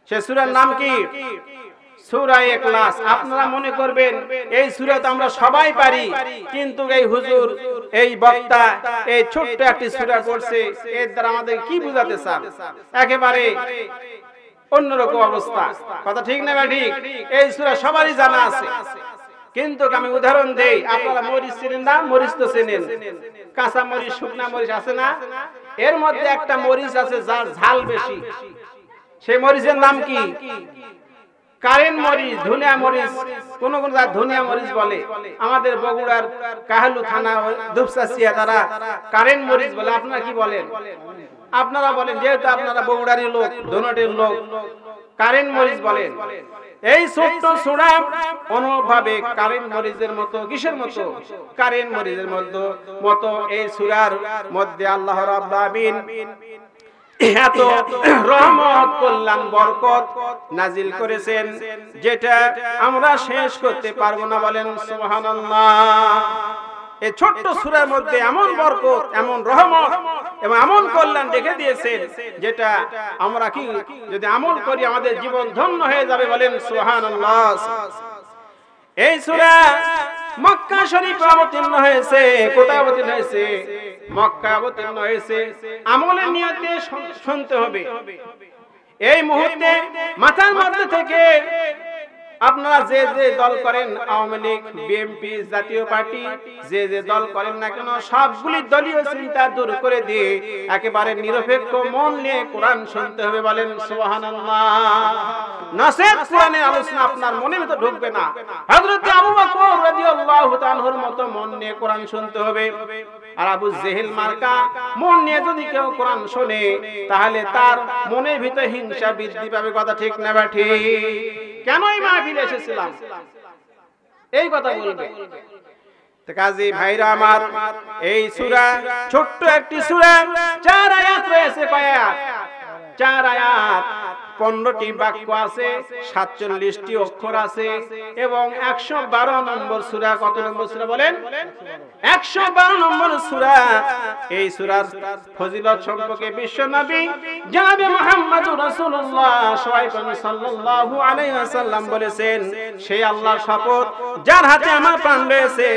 সে সূরার নাম কি? সূরা ইখলাস। আপনারা মনে করবেন এই সূরা তো আমরা সবাই পারি, কিন্তু এই হুজুর, এই বক্তা এই ছোট্ট একটি সূরা পড়ছে, এর দ্বারা আমাদের কি বুঝাতে চান? একেবারে অন্যরকম অবস্থা। কথা ঠিক না ঠিক? এই সূরা সবারই জানা আছে, কিন্তু আমি উদাহরণ দেই। আপনারা মরিচ চেনেন না? মরিচ তো চেনেন, কাঁচা মরিচ, শুকনা মরিচ আছে না? এর মধ্যে একটা মরিচ আছে যার ঝাল বেশি। সেই মরিচের নাম কি? কারেন মরিচ, ধনিয়া মরিচ। কোন কোন জায়গায় ধনিয়া মরিচ বলে। আমাদের বগুড়ার কাহালু থানা দুপচাচিয়া তারা কারেন মরিচ বলে। আপনারা কি বলেন? আপনারা বলেন, যেহেতু আপনারা বগুড়ারই লোক, ধনটের লোক, কারেন মরিচ বলেন। এই ছোট্ট সূরা অনুভাবে কারেন মরিচের মতো, কিসের মতো? কারেন মরিচের মতো এই সূরার মধ্যে আল্লাহ রাব্বুল আলামিন এত রহমত, কল্যাণ, বরকত নাজিল করেছেন, যেটা আমরা শেষ করতে পারবো না। বলেন সুবহানাল্লাহ। এই ছোট্ট সূরার মধ্যে এমন বরকত, এমন রহমত এবং এমন কল্যাণ রেখে দিয়েছেন, যেটা আমরা কি যদি আমল করি আমাদের জীবন ধন্য হয়ে যাবে। বলেন সুবহানাল্লাহ। এই সূরা মক্কা শরীফে অবতীর্ণ হয়েছে। কোথায় অবতীর্ণ হয়েছে? মক্কা অবতীর্ণ হয়েছে। আমলের নিয়তে শুনতে হবে। এই মুহূর্তে মাথার মধ্যে থেকে আপনারা যে যে দল করেন, আওয়ামী লীগ, বিএনপি, জাতীয় পার্টি, যে যে দল করেন না কেন, সবগুলি দলীয় চিন্তা দূর করে দিয়ে একেবারে নিরপেক্ষ মন নিয়ে কোরআন শুনতে হবে। বলেন সুবহানাল্লাহ। নসেদ কোরআনের আলোচনা আপনার মনের ভিতর ঢুকবে না। হযরত আবু বকর রাদিয়াল্লাহু তাআলার মতো মন নিয়ে কোরআন শুনতে হবে। আর আবু জেহেল মার্কা মন নিয়ে যদি কেউ কোরআন শোনে, তাহলে তার মনের ভিতরে হিংসা বৃদ্ধি পাবে। কথা ঠিক না ঠিক? কেন এই মাহফিলে এসেছিলাম? এই কথা বলবে। কাজী ভাইরা আমার, এই সূরা ছোট্ট একটি সূরা, 4 আয়াত রয়েছে। কয় আয়াত? 4 আয়াত, 15টি বাক্য আছে, 47টি অক্ষর আছে এবং 112 নম্বর সূরা। কত নম্বর সূরা বলেন? 112 নম্বর সূরা। এই সূরার ফজিলত সম্পর্কে বিশ্বনবী জনাবে মুহাম্মদুর রাসূলুল্লাহ সাল্লাল্লাহু আলাইহি ওয়াসাল্লাম বলেছেন, সেই আল্লাহর শপথ যার হাতে আমার প্রাণ রয়েছে,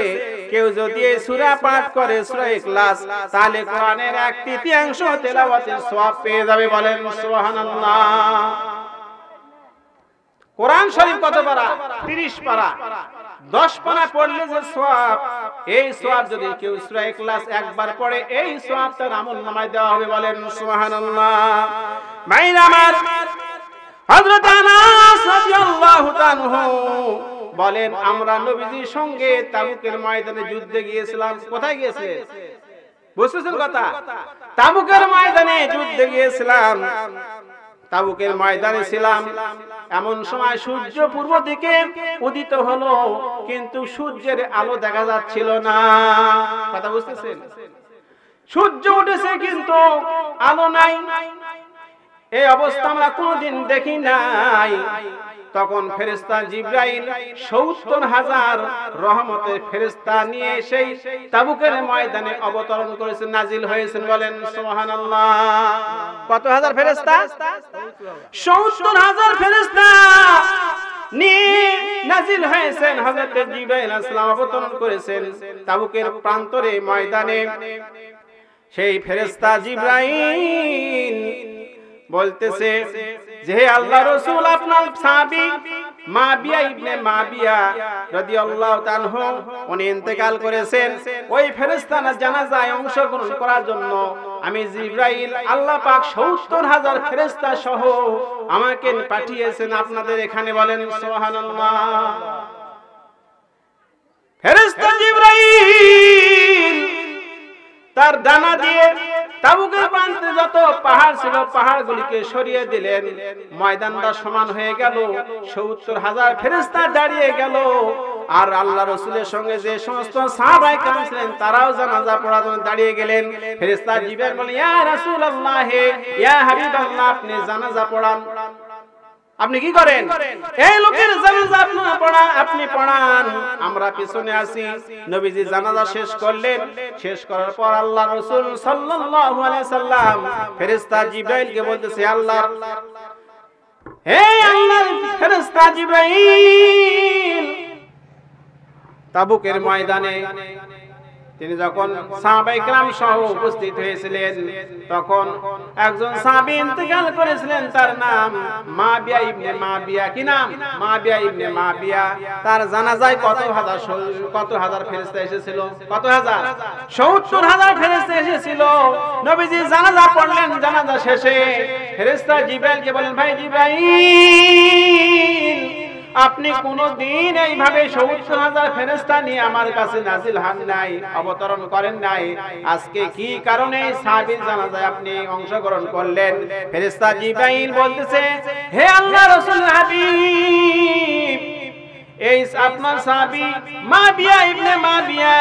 কেউ যদি এই সূরা পাঠ করে, সূরা ইখলাস, তাহলে কোরআনের 1/3 তেলাওয়াতের সওয়াব পেয়ে যাবে। বলেন সুবহানাল্লাহ। কোরআন শরীফ কত পারা? 30 পারা। 10 পারা পড়লে যে সওয়াব, এই সওয়াব যদি কেউ সূরা ইখলাস একবার পড়ে, এই সওয়াব তার আমলনামায় দেওয়া হবে। বলেন সুবহানাল্লাহ। ভাইরা আমার, হযরত আনাস রাদিয়াল্লাহু তাআলা বলেন, আমরা নবীজির সঙ্গে তাবুকের ময়দানে যুদ্ধে গিয়েছিলাম। কোথায় গিয়েছে? বুঝছেন কথা? তাবুকের ময়দানে যুদ্ধে গিয়েছিলাম। তাবুকের ময়দানে ছিলাম, এমন সময় সূর্য পূর্ব দিকে উদিত হলো, কিন্তু সূর্যের আলো দেখা যাচ্ছিল না। কথা বুঝতেছেন? সূর্য উঠেছে কিন্তু আলো নাই। এই অবস্থা আমরা কোনদিন দেখি নাই। তখন ফেরেশতা জিবরাইল ৭০,০০০ রহমতের ফেরেশতা নিয়ে সেই তাবুকের ময়দানে অবতরণ করেছেন, নাজিল হয়েছেন। বলেন সুবহানাল্লাহ। কত হাজার ফেরেশতা? ৭০,০০০ ফেরেশতা নিয়ে নাজিল হয়েছেন। হযরত জিবরাইল আলাইহিস সালাম অবতরণ করেছেন তাবুকের প্রান্তরে ময়দানে। সেই ফেরেশতা জিবরাইল বলতেছে যে, হে আল্লাহর রাসূল, আপনার সাহাবী মাবিয়া ইবনে মাবিয়া রাদিয়াল্লাহু তাআলা উনি ইন্তেকাল করেছেন। ওই ফেরেশতার জানাজায় অংশগ্রহণ করার জন্য আমি জিবরাইল, আল্লাহ পাক ৭০,০০০ ফেরেশতা সহ আমাকে পাঠিয়েছেন আপনাদের এখানে। বলেন সুবহানাল্লাহ। ফেরেশতা জিবরাইল তার ডানা দিয়ে তাবুকের প্রান্তে যত পাহাড় ছিল, পাহাড়গুলিকে সরিয়ে দিলেন। ময়দানটা সমান হয়ে গেল। ৭০,০০০ ফেরেশতা দাঁড়িয়ে গেল। আর আল্লাহ রাসূলের সঙ্গে যে সমস্ত সাহাবায়ে কেরাম ছিলেন, তারাও জানাজা পড়ার জন্য দাঁড়িয়ে গেলেন। ফেরেশতা জিবরাইল বলেন, ইয়া রাসূলুল্লাহ, ইয়া হাবিবাল্লাহ, আপনি জানাজা পড়ান। আপনি কি করেন? এই লোকের জানাজা আপনি পড়ান, আমরা পিছনে আছি। নবীজি জানাজা শেষ করলেন। শেষ করার পর আল্লাহ রাসূল সাল্লাল্লাহু আলাইহি সাল্লাম ফেরেশতা জিবরাইলকে বলতেছে, আল্লাহর হে আল্লাহর ফেরেশতা জিবরাইল, তাবুকের ময়দানে তিনি যখন সাহাবায়ে কেরাম সহ উপস্থিত হয়েছিলেন, তখন একজন সাহাবী ইন্তেকাল করেছিলেন, তার নাম মাবিয়া ইবনে মাবিয়া। কি নাম? মাবিয়া ইবনে মাবিয়া। তার জানাজায় কত হাজার ফেরেশতা এসেছিল? কত হাজার? ৭০,০০০ ফেরেশতা এসেছিল। নবীজি জানাজা পড়লেন। জানাজা শেষে ফেরেশতা জিবরাইলকে বলেন, ভাই জিবরাইল, আপনি কোনদিন এইভাবে ৭০,০০০ ফেরেশতা নিয়ে আমার কাছে নাজিল হন নাই, অবতরণ করেন নাই। আজকে কি কারণে সাহাবীর জানাজায় আপনি অংশগ্রহণ করলেন? ফেরেশতা জিবরাইল বলতেছে, হে আল্লাহর রাসূল হাবিব, এই আপনার সাহাবী মাবিয়া ইবনে মাবিয়া,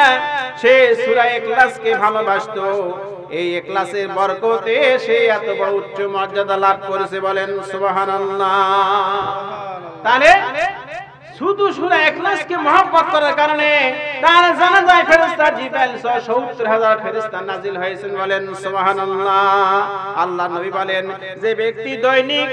সে সূরা ইখলাসকে ভালোবাসতো। এই ইখলাসের বরকতে সে এত বড় উচ্চ মর্যাদা লাভ করেছে। বলেন সুবহানাল্লাহ। তাহলে শুধু সূরা ইখলাসকে মহব্বত করার কারণে তার জানাজায় ফেরেশতা জিবরাইল ৭০,০০০ ফেরেশতা নাজিল হয়েছেন। বলেন সুবহানাল্লাহ। আল্লাহ নবী বলেন, যে ব্যক্তি দৈনিক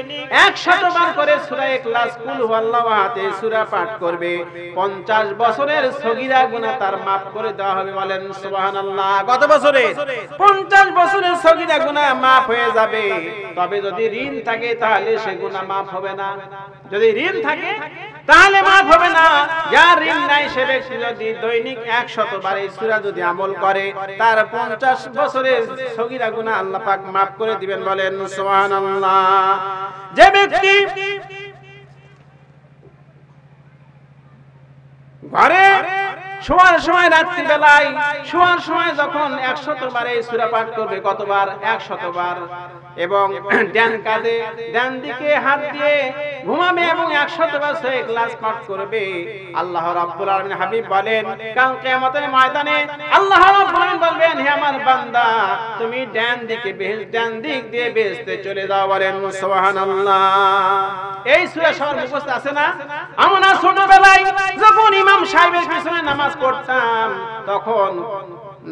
১০০ বার করে সূরা ইখলাস, কুল হুয়াল্লাহু আহাদ এই সূরা পাঠ করবে, ৫০ বছরের সগীরা গুনাহ তার maaf করে দেওয়া হবে। বলেন সুবহানাল্লাহ। কত বছরে? ৫০ বছরের সগীরা গুনাহ maaf হয়ে যাবে। তবে যদি ঋণ থাকে তাহলে সে গুনাহ maaf হবে না। যদি ঋণ থাকে তাহলে maaf হবে না। যার ঋণ নাই সে ব্যক্তি যদি দৈনিক ১০০ বার এই সূরা যদি আমল করে, তার ৫০ বছরের সগীরা গুনাহ আল্লাহ পাক maaf করে দিবেন। বলেন সুবহানাল্লাহ। যে ব্যক্তি ঘরে শোয়ার সময়, রাত্রি বেলায় শোয়ার সময় যখন ১০০ বার এই সূরা পাঠ করবে, কতবার? ১০০ বার। এবং ডান কাঁধে ডান দিকে হাত দিয়ে ঘুমাবে এবং ১০০ বার সূরা ইখলাস পাঠ করবে। আল্লাহ রাব্বুল আলামিন হাবিব বলেন, কাল কিয়ামতের ময়দানে আল্লাহ রাব্বুল আলামিন বলবেন, হে আমার বান্দা, তুমি ডান দিক দিয়ে বেহেশতে চলে যাও। বলেন সুবহানাল্লাহ। এই সূরা সবার মুখস্থ আছে না? আমরা ছোটবেলায় যখন ইমাম সাহেবের পিছনে নামাজ পড়তাম, তখন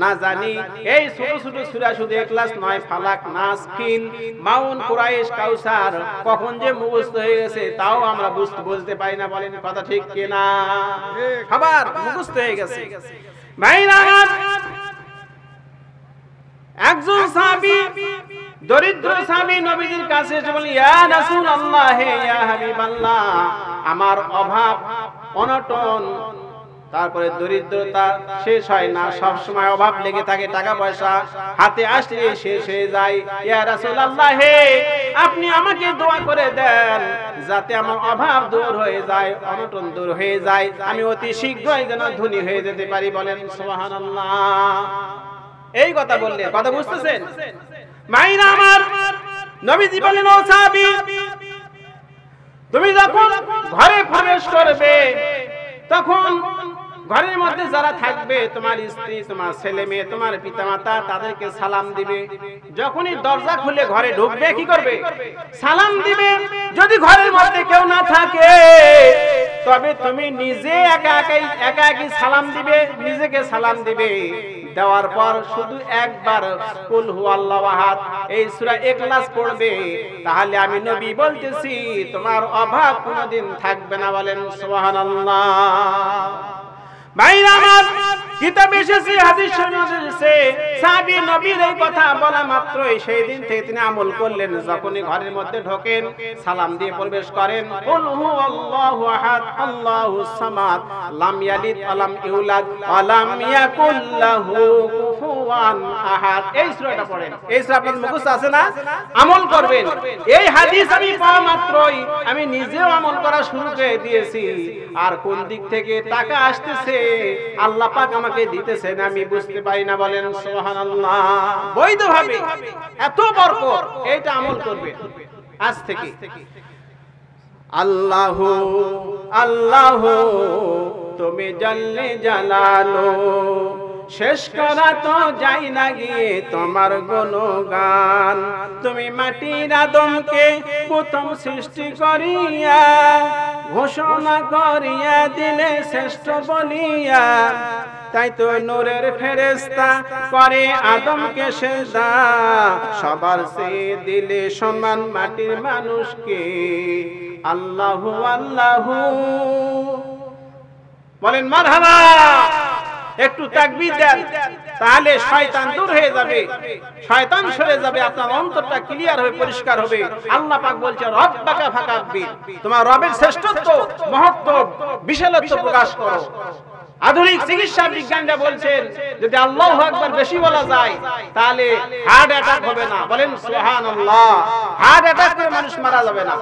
না জানি এই ছোট ছোট সূরা, শুধু ইখলাস নয়, ফালাক, নাস, ফিল, মাউন, কুরাইশ, কাউসার কখন যে মুখস্থ হয়ে গেছে তাও আমরা বুঝতে পারি না। বলেন কথা ঠিক কি না? আবার মুখস্থ হয়ে গেছে। ভাইরা, একজন সাহাবী, দরিদ্র সাহাবী নবীজির কাছে এসে বলেন, ইয়া রাসূলুল্লাহ, হে ইয়া হাবিবাল্লাহ, আমার অভাব অনটন, তারপরে দরিদ্রতা শেষ হয় না, সব সময় অভাব লেগে থাকে, টাকা পয়সা হাতে আসলে শেষ হয়ে যায়। ইয়া রাসূলুল্লাহ, হে আপনি আমাকে দোয়া করে দেন যাতে আমার অভাব দূর হয়ে যায়, অনটন দূর হয়ে যায়, আমি অতি শীঘ্রই যেন ধনী হয়ে যেতে পারি। বলেন সুবহানাল্লাহ। এই কথা বললেন, কথা বুঝতেছেন? মাইরা আমার নবীজি বলেন, ও সাহাবী, তুমি যখন ঘরে প্রবেশ করবে তখন ঘরের মধ্যে যারা থাকবে, তোমার স্ত্রী, তোমার ছেলে মেয়ে, তোমার পিতামাতা, তাদেরকে সালাম দিবে। যখনই দরজা খুলে ঘরে ঢুকবে কি করবে? সালাম দিবে। যদি ঘরের মধ্যে কেউ না থাকে তবে তুমি নিজে একা একাই সালাম দিবে, নিজেকে সালাম দিবে। দেওয়ার পর শুধু একবার কুল হুয়াল্লাহু আহাদ এই সূরা ইখলাস পড়বে, তাহলে আমি নবী বলতেছি তোমার অভাব কোনদিন থাকবে না। বলেন সুবহানাল্লাহ। ভাইরা আমার, কিতাবে এসেছে, হাদিস শরীফে এসেছে, সাহাবী নবীর এই কথা বলা মাত্রই সেই দিন থেকে তিনি আমল করলেন। যখনই ঘরের মধ্যে ঢোকেন সালাম দিয়ে প্রবেশ করেন, কুল হুয়াল্লাহু আহাদ আল্লাহুস সামাদ লাম ইয়ালিদ ওয়া লাম ইউলাদ ওয়া লাম ইয়াকুল লাহু কুফুয়ান আহাদ। এই সূরাটা পড়েন। এই সূরা আপনাদের মুখস্থ আছে না? আমল করবেন। এই হাদিস আমি পাওয়া মাত্রই আমি নিজেও আমল করা শুরু করে দিয়েছি। আর কোন দিক থেকে টাকা আসতেছে আল্লাহ পাক আমাকে দিতেছেন আমি বুঝতে পারি না। বলেন সুবহানাল্লাহ। বৈধভাবে এত বরকত, এইটা আমল করবে আজ থেকে। আল্লাহ আল্লাহ তুমি জাল্লে জালালো, শেষ করা তো যাই না গিয়ে তোমার গুণগান। তুমি মাটির আদমকে প্রথম সৃষ্টি করিয়া ঘোষণা করিয়া দিলে শ্রেষ্ঠ বলিয়া, তাই তো নূরের ফেরেশতা করে আদমকে সেজদা, সবার চেয়ে দিলে সম্মান মাটির মানুষকে। আল্লাহু আল্লাহু বলেন মারহাবা, একটু তাকবীর দেন, তাহলে শয়তান দূর হয়ে যাবে, শয়তান সরে যাবে, আপনার অন্তরটা ক্লিয়ার হয়ে পরিষ্কার হবে। আল্লাহ পাক বলছে রব্বাকা ফাকাব্বির, তোমার রবের শ্রেষ্ঠত্ব, মহত্ব, বিশালত্ব প্রকাশ করো। আধুনিক চিকিৎসা বিজ্ঞানীরা বলছেন যদি আল্লাহু আকবার বেশি বলা যায় তাহলে হার্ট অ্যাটাক হবে না। বলেন সুবহানাল্লাহ, হার্ট অ্যাটাক করে মানুষ মারা যাবে না।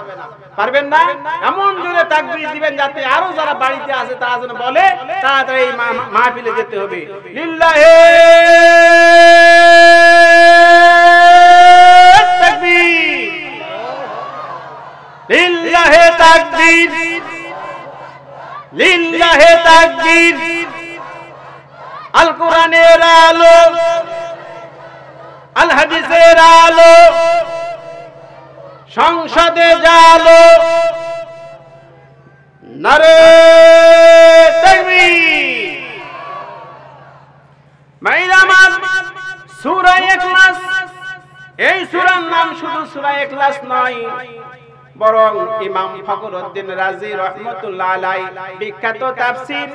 পারবেন না? এমন জোরে তাকবীর দিবেন যাতে আরো যারা বাড়িতে আছে তারা যেন বলে তাড়াতাড়ি এই মাহফিলে যেতে হবে। লিল্লাহি তাকবীর, লিল্লাহি তাকবীর, লিল্লাহি তাকবীর। আল কোরআনের আলো, আল হাদিসের আলো, সংসদে জালো, নারে তাকবীর। মাইরা আমার সূরা ইখলাস, এই সূরার নাম শুধু সূরা ইখলাস নয়, বরং ইমাম ফখরুদ্দিন রাজি রাহমাতুল্লাহ আলাইহি বিখ্যাত তাফসীর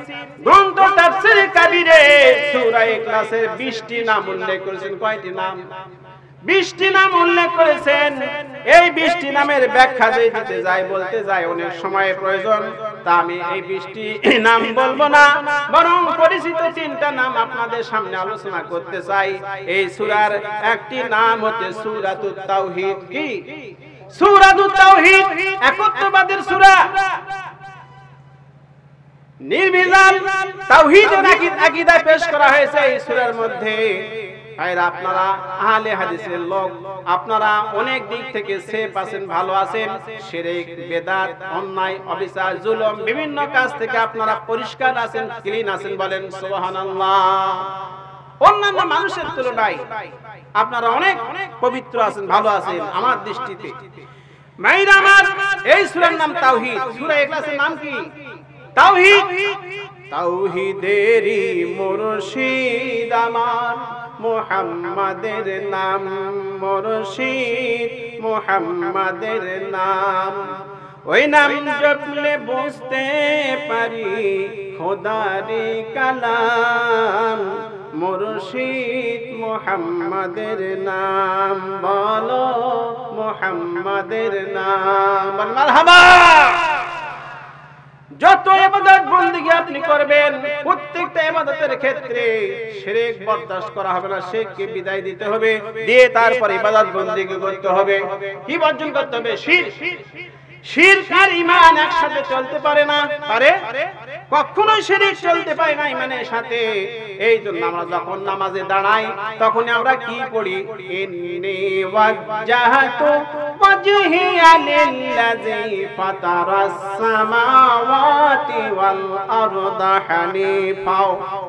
গ্রন্থ তাফসীর কাবীরে সূরা ইখলাসের 20টি নাম উল্লেখ করেছেন। কয়টি নাম? 20টি নাম উল্লেখ করেছেন। এই 20টি নামের ব্যাখ্যা যদি দিতে যাই, বলতে যাই অনেক সময় প্রয়োজন, তা আমি এই 20টি নাম বলবো না, বরং পরিচিত 3টা নাম আপনাদের সামনে আলোচনা করতে চাই। এই সূরার একটি নাম হচ্ছে সূরাতুত তাওহীদ। কি? সূরাতুত তাওহীদ, একত্ববাদের সূরা। নির্বিজাল তাওহীদের আকীদা পেশ করা হয়েছে এই সূরার মধ্যে। আপনারা আহলে হাদিসের লোক, আপনারা অনেক দিক থেকে সেফ আছেন, ভালো আছেন। শিরক, বেদাত, অন্যায়, অবিচার, জুলুম, বিভিন্ন কাজ থেকে আপনারা পরিষ্কার আছেন, ক্লিন আছেন। বলেন সুবহানাল্লাহ। অন্যান্য মানুষের তুলনায় আপনারা অনেক পবিত্র আছেন, ভালো আছেন আমার দৃষ্টিতে। মাইরা আমার, এই সূরার নাম তাওহীদ। সূরা ইখলাসের নাম কি? তাওহীদ। তাওহীদেরই মুর্শিদ আমার মুহাম্মাদের নাম, মুর্শিদ মুহাম্মাদের নাম। ওই নাম জপলে বুঝতে পারি খোদারি কালাম, মুর্শিদ মুহাম্মাদের নাম। বলো মুহাম্মাদের নাম। মারহাবা। যত ইবাদত বندگی আপনি করবেন, প্রত্যেকটা ইবাদতের ক্ষেত্রে শিরক বরদাস্ত করা হবে না, শিরককে বিদায় দিতে হবে, দিয়ে তারপর ইবাদত বندگی করতে হবে। কি বর্জন করতে হবে? শিরক। শিরক আর ঈমান একসাথে চলতে পারে না। পারে? কখনোই শিরক চলতে পারে না ঈমানের সাথে। এই জন্য আমরা যখন নামাজে দাঁড়াই তখন আমরা কি পড়ি? ইন্নী ওয়াজ্জাহতু ওয়াজহিয়া লিল্লাযী ফাতারাস সামাওয়াতি ওয়াল আরদা হানিফা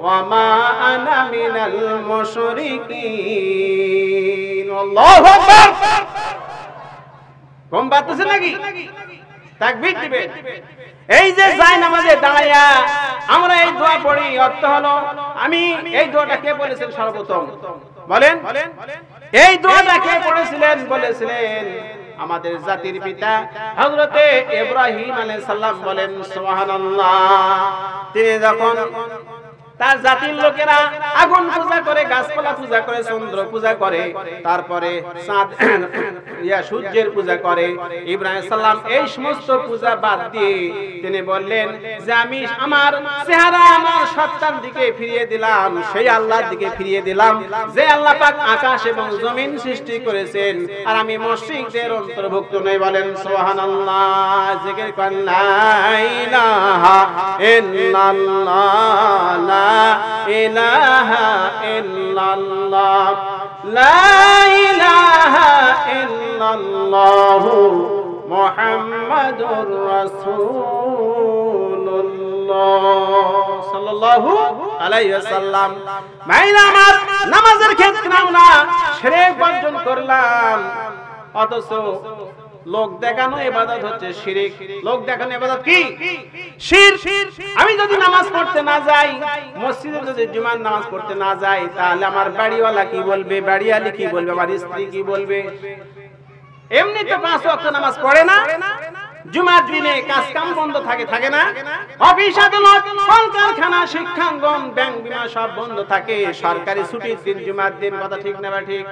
ওয়া মা আনা মিনাল মুশরিকিন। আল্লাহু আকবার। কম বাতাসে নাকি? তাকবীর দিবেন। এই যে যায় নামাজে দাঁড়ায়া আমরা এই দোয়া পড়ি, অর্থ হলো, আমি এই দোয়াটা কে বলেছেন সর্বপ্রথম? বলেন। এই দোয়াটা কে পড়েছিলেন? বলেছিলেন আমাদের জাতির পিতা হযরতে ইব্রাহিম আলাইহিস সালাম। বলেন সুবহানাল্লাহ। তিনি যখন তার জাতির লোকেরা আগুন পূজা করে, গাছপালা পূজা করে, চন্দ্র পূজা করে, তারপরে চাঁদ সূর্যের পূজা করে, ইব্রাহিম সাল্লাম এই সমস্ত পূজা বাদ দিয়ে তিনি বললেন যে আমি আমার চেহারা আমার সত্তার দিকে ফিরিয়ে দিলাম, সেই আল্লাহর দিকে ফিরিয়ে দিলাম যে আল্লাহ পাক আকাশ এবং জমিন সৃষ্টি করেছেন, আর আমি মুশরিকদের অন্তর্ভুক্ত নই। বলেন সুবহানাল্লাহ। জিকির করেন লা ইলাহা ইল্লাল্লাহ, লা ইলাহা ইল্লাল্লাহ, লা ইলাহা ইল্লাল্লাহ, মুহাম্মাদুর রাসূলুল্লাহ সাল্লাল্লাহু আলাইহি ওয়াসাল্লাম। মাইনা আমার নামাজের ক্ষেত্রে আমরা শিরক বর্জন করলাম, অথচ লোক দেখানো ইবাদত হচ্ছে শিরক। লোক দেখানো ইবাদত কি? শিরক। আমি যদি নামাজ পড়তে না যাই, মসজিদে যদি জুমার নামাজ পড়তে না যাই, তাহলে আমার বাড়িওয়ালা কি বলবে, বাড়িওয়ালি কি বলবে, আমার স্ত্রী কি বলবে? এমনি তো 5 ওয়াক্ত নামাজ পড়ে না, জুমার দিনে কাজ কাম বন্ধ থাকে না, অফিস আদালত কলকারখানা শিক্ষাঙ্গন ব্যাংক বিমা সব বন্ধ থাকে, সরকারি ছুটির দিন জুমার দিন, কথা ঠিক না ঠিক?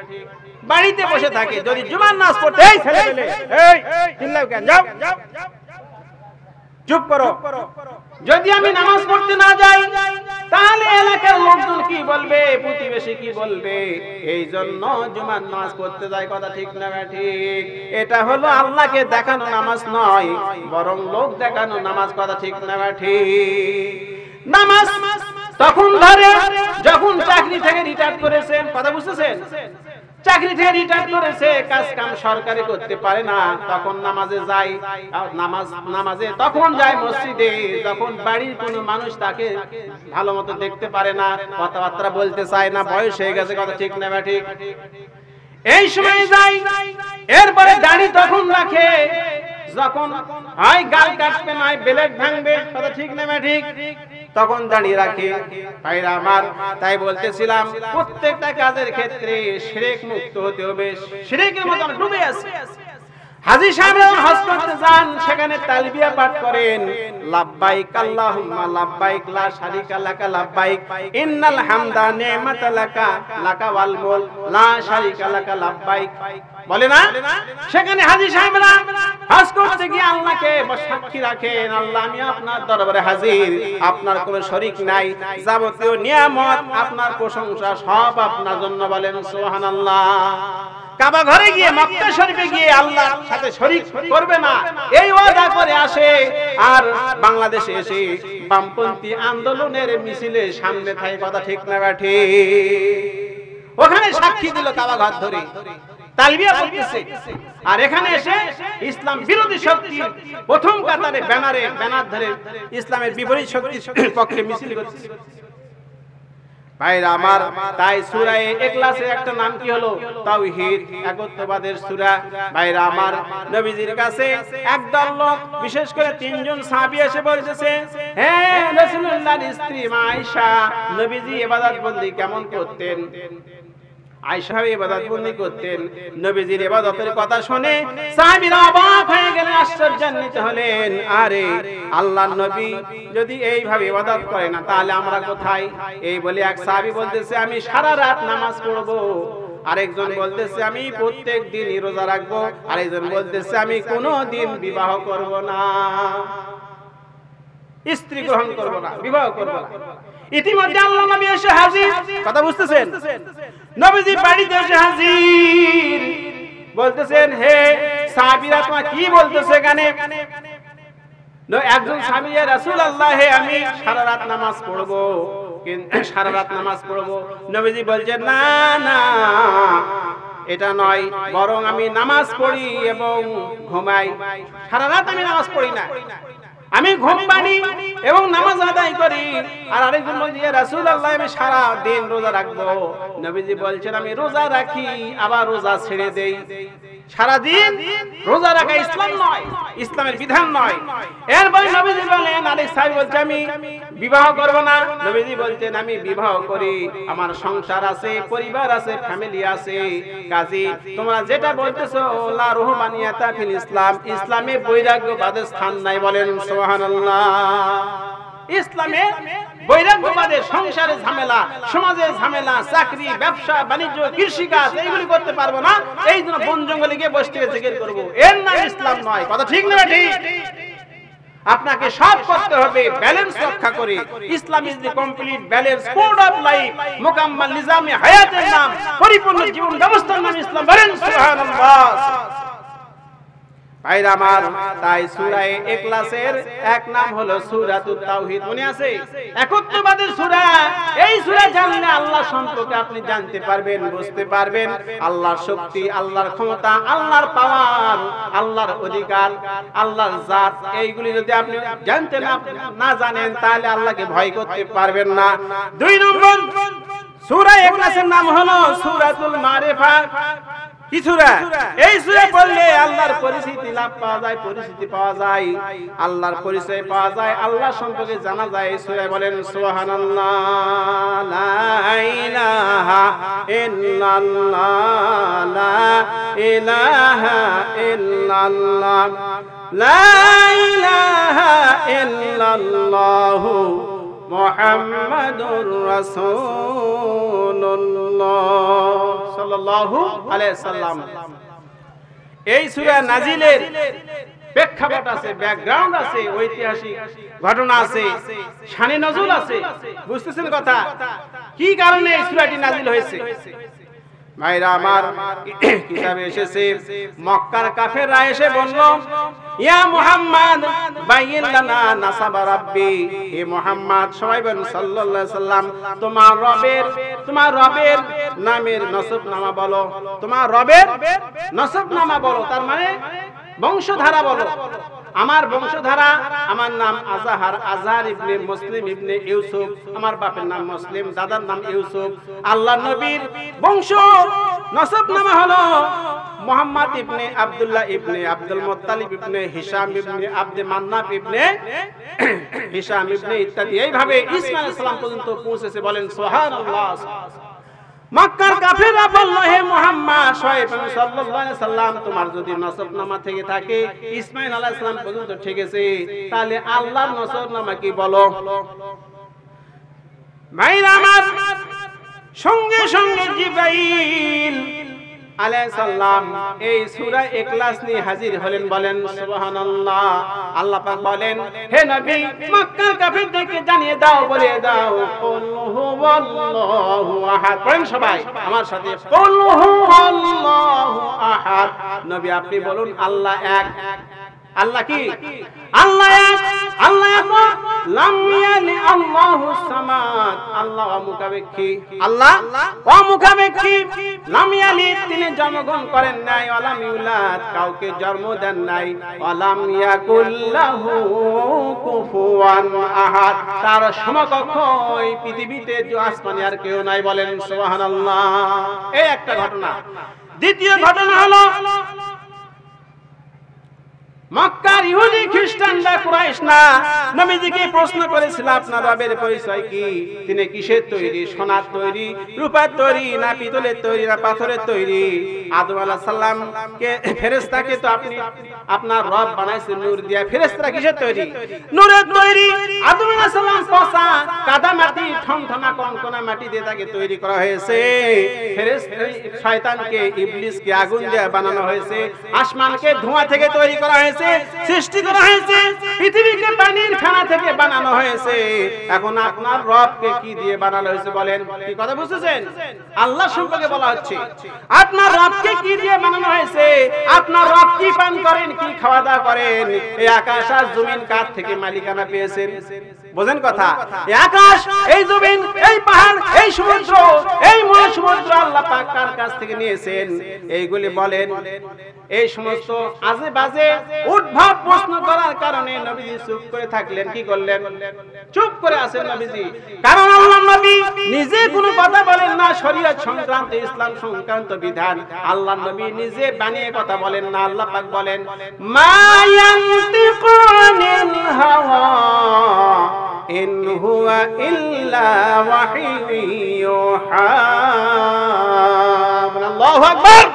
বাড়িতে বসে থাকে, যদি জুমার নামাজ পড়তে এই ছেলেপেলে এই চিল্লাও কেন, যাও চুপ করো। যদি আমি নামাজ পড়তে না যাই, তাহলে এলাকার লোকজন কি বলবে, প্রতিবেশী কি বলবে? এই জন্য জুমার নামাজ পড়তে যায়, কথা ঠিক না ঠিক? এটা হলো আল্লাহকে দেখানো নামাজ নয়, বরং লোক দেখানো নামাজ, কথা ঠিক না ঠিক? নামাজ তখন ধরে যখন চাকরি থেকে রিটায়ার করেছেন, কথা বুঝতেছেন? চাকরি থেকে রিটায়ার করেছে, কাজ কাম সরকারি করতে পারে না, তখন নামাজে যায়, নামাজে তখন যায় মসজিদে, যখন বাড়ির কোনো মানুষ তাকে ভালো মতো দেখতে পারে না, কথাবার্তা বলতে চায় না, বয়স হয়ে গেছে, কথা ঠিক না ঠিক? এই সময় যায়, এরপরে দাড়ি তখন রাখে, যখন হয় গাল কাটবে, নয় ব্লেড ভাঙবে, কথা ঠিক না ঠিক? তখন দাঁড়িয়ে রাখে। ভাইরা আমার, তাই বলতেছিলাম প্রত্যেকটা কাজের ক্ষেত্রে শিরক মুক্ত হতে হবে। শিরকের মধ্যে আমরা ডুবে আছি। হাজী সাহেবরা হজ করতে যান, সেখানে তালবিয়া পাঠ করেন, লাব্বাইক আল্লাহুম্মা লাব্বাইক লা শারিকা লাকা লাব্বাইক ইন্নাল হামদা নি'মাতা লাকা লাকা ওয়াল মুলক লা শারিকা লাকা লাব্বাইক, বলে না? সেখানে হাজী সাহেবরা হজ করতে গিয়ে আল্লাহকে সাক্ষী রাখেন, আল্লাহ আমি আপনার দরবারে হাজির, আপনার কোনো শরীক নাই, যাবতীয় নিয়ামত আপনার প্রশংসা সব আপনার জন্য, বলেন সুবহানাল্লাহ। কাবা ঘরে গিয়ে, মক্কা শরীফে গিয়ে আল্লাহর সাথে শরীক করবে না, এই ওয়াদা করে আসে, আর বাংলাদেশে এসে বামপন্থী আন্দোলনের মিছিলে সামনে থাকে, কথা ঠিক না ঠিক? ওখানে সাক্ষী দিল কাবা ঘর ধরে, তালবিয়া বলতেছে, আর এখানে এসে ইসলাম বিরোধী শক্তি প্রথম কাতারে ব্যানার ধরে ইসলামের বিপরীত শক্তির পক্ষে মিছিল করছে। ভাইরা আমার, তাই সূরা ইখলাসের একটা নাম কি হলো? তাওহীদ, একত্ববাদের সূরা। ভাইরা আমার, নবীজির কাছে একদল লোক, বিশেষ করে 3 জন সাহাবী এসে বলতেছে, হে রাসূলুল্লাহর স্ত্রী মা আয়েশা, নবীজি ইবাদত বন্দি কেমন করতেন? আয়েশা ইবাদত বন্দি করতেন। নবীজির ইবাদতের কথা শুনে সাহাবীরা অবাক হয়ে গেলেন, আশ্চর্যান্বিত হলেন, আরে আল্লাহর নবী যদি এইভাবে ইবাদত করে না, তাহলে আমরা কোথায়? এই বলে এক সাহাবী বলতেছে, আমি সারা রাত নামাজ পড়ব। আরেকজন বলতেছে, আমি প্রত্যেক দিনই রোজা রাখবো। আরেকজন বলতেছে, আমি কোনোদিন বিবাহ করব না, স্ত্রী গ্রহণ করব না, বিবাহ করব না। ইতিমধ্যে আল্লাহ নবী এসে হাজির, কথা বুঝতেছেন? নবীজি বাড়িতে এসে হাজির, বলতেছেন, হে সাহাবীরা তোমরা কি বলতেছে এখানে? একজন সাহাবী, ইয়া রাসূলুল্লাহ, আমি সারা রাত নামাজ পড়বো, কিন্তু সারা রাত নামাজ পড়বো। নবীজি বলছেন, না না, এটা নয়, বরং আমি নামাজ পড়ি এবং ঘুমাই, সারা রাত আমি নামাজ পড়ি না, আমি ঘুম পানি এবং নামাজ আদায় করি। আর আরেকজন বলছে, ইয়া রাসূলুল্লাহ, আমি সারা দিন রোজা রাখবো। নবীজি বলছেন, আমি রোজা রাখি, আবার রোজা ছেড়ে দেই। সারা দিন রোজা রাখা ইসলাম নয়, ইসলামের বিধান নয়। এরপর নবীজি বলেন, আরেক সাহাবী বলছে, আমি বিবাহ করব না। নবীজি বলছেন, আমি বিবাহ করি, আমার সংসার আছে, পরিবার আছে, ফ্যামিলি আছে। কাজী তোমরা যেটা বলতেছো, লা রুহবানিয়াতা ফিল ইসলাম, ইসলামে বৈরাগ্যবাদের স্থান নাই, বলেন সুবহানাল্লাহ। ইসলামে বৈরাগ্যবাদের সংসারে ঝামেলা, সমাজের ঝামেলা, চাকরি, ব্যবসা, বাণিজ্য, কৃষিকাজ এইগুলি করতে পারবো না, এই জন্য বন জঙ্গলে গিয়ে বসে থেকে জিকির করবো, এর নাম ইসলাম নয়, কথা ঠিক না ঠিক? আপনাকে সব করতে হবে ব্যালেন্স রক্ষা করে। Islam is the complete balance code of life, মুকাম্মাল নিজামে হায়াতের নাম, পরিপূর্ণ জীবন ব্যবস্থার নাম ইসলাম, বলেন সুবহানাল্লাহ। ভাইরা আমার, তাই সূরা ইখলাসের এক নাম হলো সূরাতুত তাওহীদ, মনে আছে? একত্ববাদের সূরা। এই সূরা জানলে আল্লাহ সম্পর্কে আপনি জানতে পারবেন, বুঝতে পারবেন, আল্লাহর শক্তি, আল্লাহর ক্ষমতা, আল্লাহর পাওয়ার, আল্লাহর অধিকার, আল্লাহর জাত, এইগুলি যদি আপনি জানতে না জানেন, তাহলে আল্লাহকে ভয় করতে পারবেন না। 2 নম্বর সূরা ইখলাসের নাম হলো সূরাতুল মারিফা। কি সূরা? এই সূরা পড়লে আল্লাহর পরিচিতি লাভ পাওয়া যায়, পরিচিতি পাওয়া যায়, আল্লাহর পরিচয় পাওয়া যায়, আল্লাহ সম্পর্কে জানা যায়। এই সূরায় বলেন সুবহানাল্লাহ, লা ইলাহা ইল্লাল্লাহ, লা ইলাহা ইল্লাল্লাহ, লা ইলাহা ইল্লাল্লাহ মুহাম্মাদুর রাসূলুল্লাহ সাল্লাল্লাহু আলাইহি সাল্লাম। এই সূরা নাজিলের প্রেক্ষাপট আছে, ব্যাকগ্রাউন্ড আছে, ঐতিহাসিক ঘটনা আছে, শানে নজুল আছে। বুঝতেছেন কথা? কি কারণে এই সূরাটি নাজিল হয়েছে? ভাইরা আমার, কিতাবে এসেছে মক্কার কাফেররা এসে বলল, ইয়া মুহাম্মদ বাইয়িন লানা নাসাবা রাব্বি, হে মুহাম্মদ সবাই বলেন সাল্লাল্লাহু আলাইহি সাল্লাম, তোমার রবের নামের নসবনামা বলো, তোমার রবের নসবনামা বলো, তার মানে বংশধারা বলো। আমার বংশধারা, আমার নাম আজহার, আজহার ইবনে মুসলিম ইবনে ইউসুফ, আমার বাপের নাম মুসলিম, দাদার নাম ইউসুফ। আল্লাহর নবীর বংশ নসবনামা হলো মুহাম্মদ ইবনে আব্দুল্লাহ ইবনে আব্দুল মুত্তালিব ইবনে হিশাম ইবনে আব্দে মান্নাফ ইবনে হিশাম ইবনে ইত্যাদি। এইভাবে ঈসা আলাইহিস সালাম পর্যন্ত পৌঁছেছে। বলেন সুবহানাল্লাহ। মক্কার কাফেররা বলল, হে মুহাম্মদ সাল্লাল্লাহু আলাইহি সাল্লাম, তোমার যদি নসবনামা থেকে থাকে ইসমাঈল আলাইহিস সালাম পর্যন্ত ঠিক আছে, তাহলে আল্লাহর নসবনামা কি বলো। ভাইরা আমার, সঙ্গে সঙ্গে জিবরাইল আলাইহিস সালাম এই সূরা ইখলাস নিয়ে হাজির হলেন। বলেন সুবহানাল্লাহ। আল্লাহ পাক বলেন, হে নবী মক্কার কাফেরদেরকে জানিয়ে দাও, বলে দাও, কুল হুয়াল্লাহু আহাদ। পড়েন সবাই আমার সাথে, কুল হুয়াল্লাহু আহাদ। নবী আপনি বলুন আল্লাহ এক। আল্লাহ কি? আল্লাহ এক, আল্লাহ এক, লাম ইয়ালি আল্লাহুস সামাদ। আল্লাহ অমুখাপেক্ষী, আল্লাহ অমুখাপেক্ষী, লাম ইয়ালি তিনি জন্মগ্রহণ করেন নাই, ওয়ালাম ইউলাদ কাউকে জন্ম দেন নাই, ওয়ালাম ইয়াকুল লাহু কুফুয়ান আহাদ তার সমকক্ষ এই পৃথিবীতে আসমানে আর কেউ নাই। বলেন সুবহানাল্লাহ। এই একটা ঘটনা। দ্বিতীয় ঘটনা হলো মক্কার ইহুদি খ্রিস্টানরা কুরাইশ না নবীজিকে প্রশ্ন করেছিল, আপনার রবের পরিচয় কি? তিনি কিসের তৈরি? সোনার তৈরি, রূপার তৈরি, না পিতলের তৈরি, না পাথরের তৈরি? আদম আলাইহিস সালাম কে ফেরেশতাকে তো আপনি আপনার রব বানাইছেন নূর দিয়া। ফেরেশতারা কিসের তৈরি? নূরের তৈরি। আদম আলাইহিস সালাম পচা কাদা মাটি, ঠনঠনা কনকনা মাটি দিয়ে তাকে তৈরি করা হয়েছে। ফেরেশতা শয়তানকে, ইবলিসকে আগুন দিয়ে বানানো হয়েছে। আসমানকে ধোঁয়া থেকে তৈরি করা হয়েছে, সৃষ্টি করা হয়েছে। পৃথিবীকে পানির ফেনা থেকে বানানো হয়েছে। এখন আপনার রবকে কি দিয়ে বানানো হয়েছে? বলেন, কি কথা বুঝছেন? আল্লাহ সম্পর্কে বলা হচ্ছে, আপনার রবকে কি দিয়ে বানানো হয়েছে? আপনার রব কি পান করেন, কি খাওয়া দাওয়া করেন? এই আকাশ আর জমিন কার থেকে মালিকানা পেয়েছেন? বোঝেন কথা? এই আকাশ, এই জমিন, এই পাহাড়, এই সমুদ্র, এই মহাসমুদ্র আল্লাহ পাক কার কাছ থেকে নিয়েছেন? এইগুলি বলেন। এই সমস্ত আজে বাজে উদ্ভব প্রশ্ন করার কারণে নবীজি চুপ করে থাকলেন। কি করলেন? চুপ করে আছেন নবীজি। কারণ আল্লাহর নবী নিজে কোনো কথা বলেন না। শরীয়ত সংক্রান্ত, ইসলাম সংক্রান্ত বিধান আল্লাহর নবী নিজে বানিয়ে কথা বলেন না। আল্লাহ পাক বলেন, মা ইয়ানতিকু আনিল হাওয়া ইন হুয়া ইল্লা ওয়াহয়ুন ইউহা। আল্লাহু আকবার।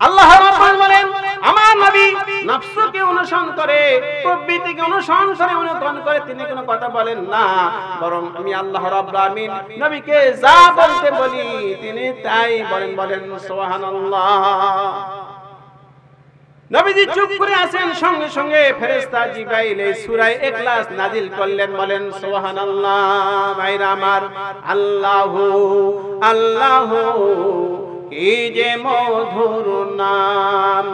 আল্লাহ রাব্বুল বলেন, আমার নবী নফসকে অনুসরণ করে, প্রবৃত্তিকে অনুসরণ করে, অনুকরণ করে তিনি কোনো কথা বলেন না। বরং আমি আল্লাহ রাব্বুল আমিন নবীকে যা বলতে বলি তিনি তাই বলেন। বলেন সুবহানাল্লাহ। নবীজি চুপ করে আছেন। সঙ্গে সঙ্গে ফেরেশতা জিবরাইল এই সূরা ইখলাস নাজিল করলেন। বলেন সুবহানাল্লাহ। ভাইরা আমার, আল্লাহু আল্লাহু কি যে মধুর নাম,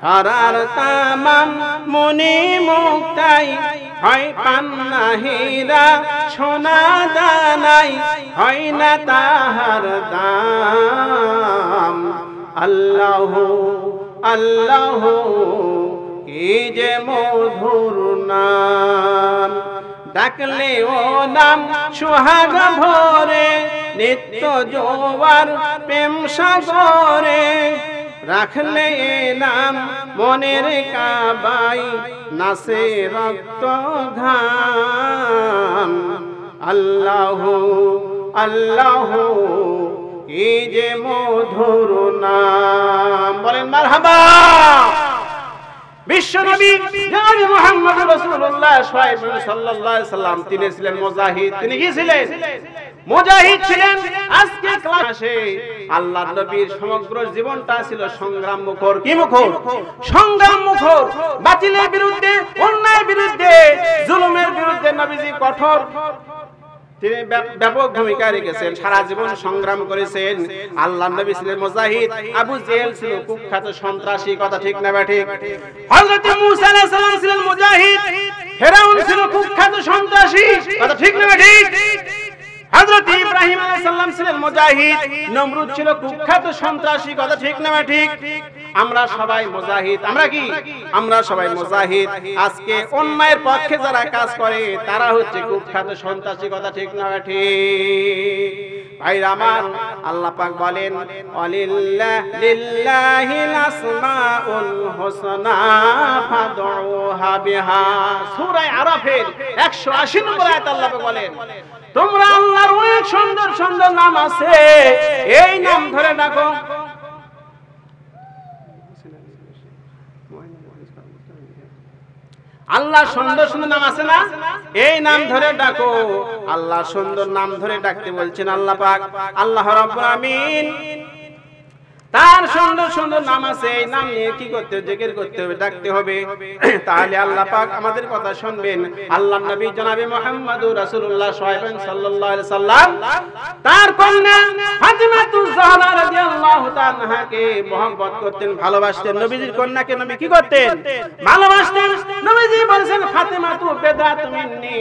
ধরার তামাম মুনি মুক্তাই হয় পান্না হীরা সোনা দানাই হয় না তাহার দাম। আল্লাহু আল্লাহু কি যে মধুর নাম, ডাকলে ও নাম সোহাগ ভরে, নিত্য জোয়ার প্রেম সাগরে, রাখলে এ নাম মনের কাবাই, নাচে রক্ত ঘাম। আল্লাহু আল্লাহু এই যে মধুর নাম, বলেন মারহাবা। বিশ্বনবী জনাব মুহাম্মদ রাসূলুল্লাহ সাল্লাল্লাহু আলাইহি সাল্লাম তিনি ছিলেন মুজাহিদ। তিনি কি ছিলেন? মুজাহিদ ছিলেন। আজকে ক্লাসে আল্লাহর নবীর সমগ্র জীবনটা ছিল সংগ্রাম মুখর। কি মুখর? সংগ্রাম মুখর। বাতিলের বিরুদ্ধে, অন্যায়ের বিরুদ্ধে, জুলুমের বিরুদ্ধে নবীজি কঠোর, তিনি ব্যাপক ভূমিকা রেখেছেন, সারা জীবন সংগ্রাম করেছেন। আল্লাহর নবী ছিলেন মুজাহিদ। আবু জেহেল ছিল কুখ্যাত সন্ত্রাসী, কথা ঠিক না ঠিক? হযরত মূসা আলাইহিস সালাম ছিলেন মুজাহিদ, ফিরআউন ছিল কুখ্যাত সন্ত্রাসী, কথা ঠিক না ঠিক? হযরত ইব্রাহিম আলাইহিস সালাম ছিলেন মুজাহিদ, নমরুদ ছিল কুখ্যাত সন্ত্রাসী, কথা ঠিক না ঠিক? আমরা সবাই মুজাহিদ। আমরা কি? আমরা সবাই মুজাহিদ। আজকে অন্যায়ের পক্ষে যারা কাজ করে তারা হচ্ছে কুখ্যাত সন্ত্রাসী, কথা ঠিক না ঠিক? ভাইরা আমার, আল্লাহ পাক বলেন লিল্লাহিল আসমাউল হুসনা ফাদউহা বিহা। সূরা আরাফের 180 নম্বর আয়াত আল্লাহ পাক বলেন, তোমরা আল্লাহর অনেক সুন্দর সুন্দর নাম আছে, এই নাম ধরে ডাকো। আল্লাহ সুন্দর সুন্দর নাম আছে না, এই নাম ধরে ডাকো। আল্লাহ সুন্দর নাম ধরে ডাকতে বলছেন আল্লাহ পাক। আল্লাহ রাব্বুল আমিন তার সুন্দর সুন্দর নাম আছে, এই নাম নিয়ে কি করতে হবে? জিকির করতে হবে, ডাকতে হবে। তাহলে আল্লাহ পাক আমাদের কথা শুনবেন। আল্লাহর নবী জনাবে মুহাম্মদুর রাসূলুল্লাহ সাল্লাল্লাহু আলাইহি সাল্লাম তার কন্যা ফাতিমাতুজ জাহরা রাদিয়াল্লাহু তাআলা আনহাকে মহব্বত করতেন, ভালোবাসতেন। নবীজির কন্যাকে নবী কি করতেন? ভালোবাসতেন। নবীজি বলেন ফাতিমাতু বিদআতু মিন্নি,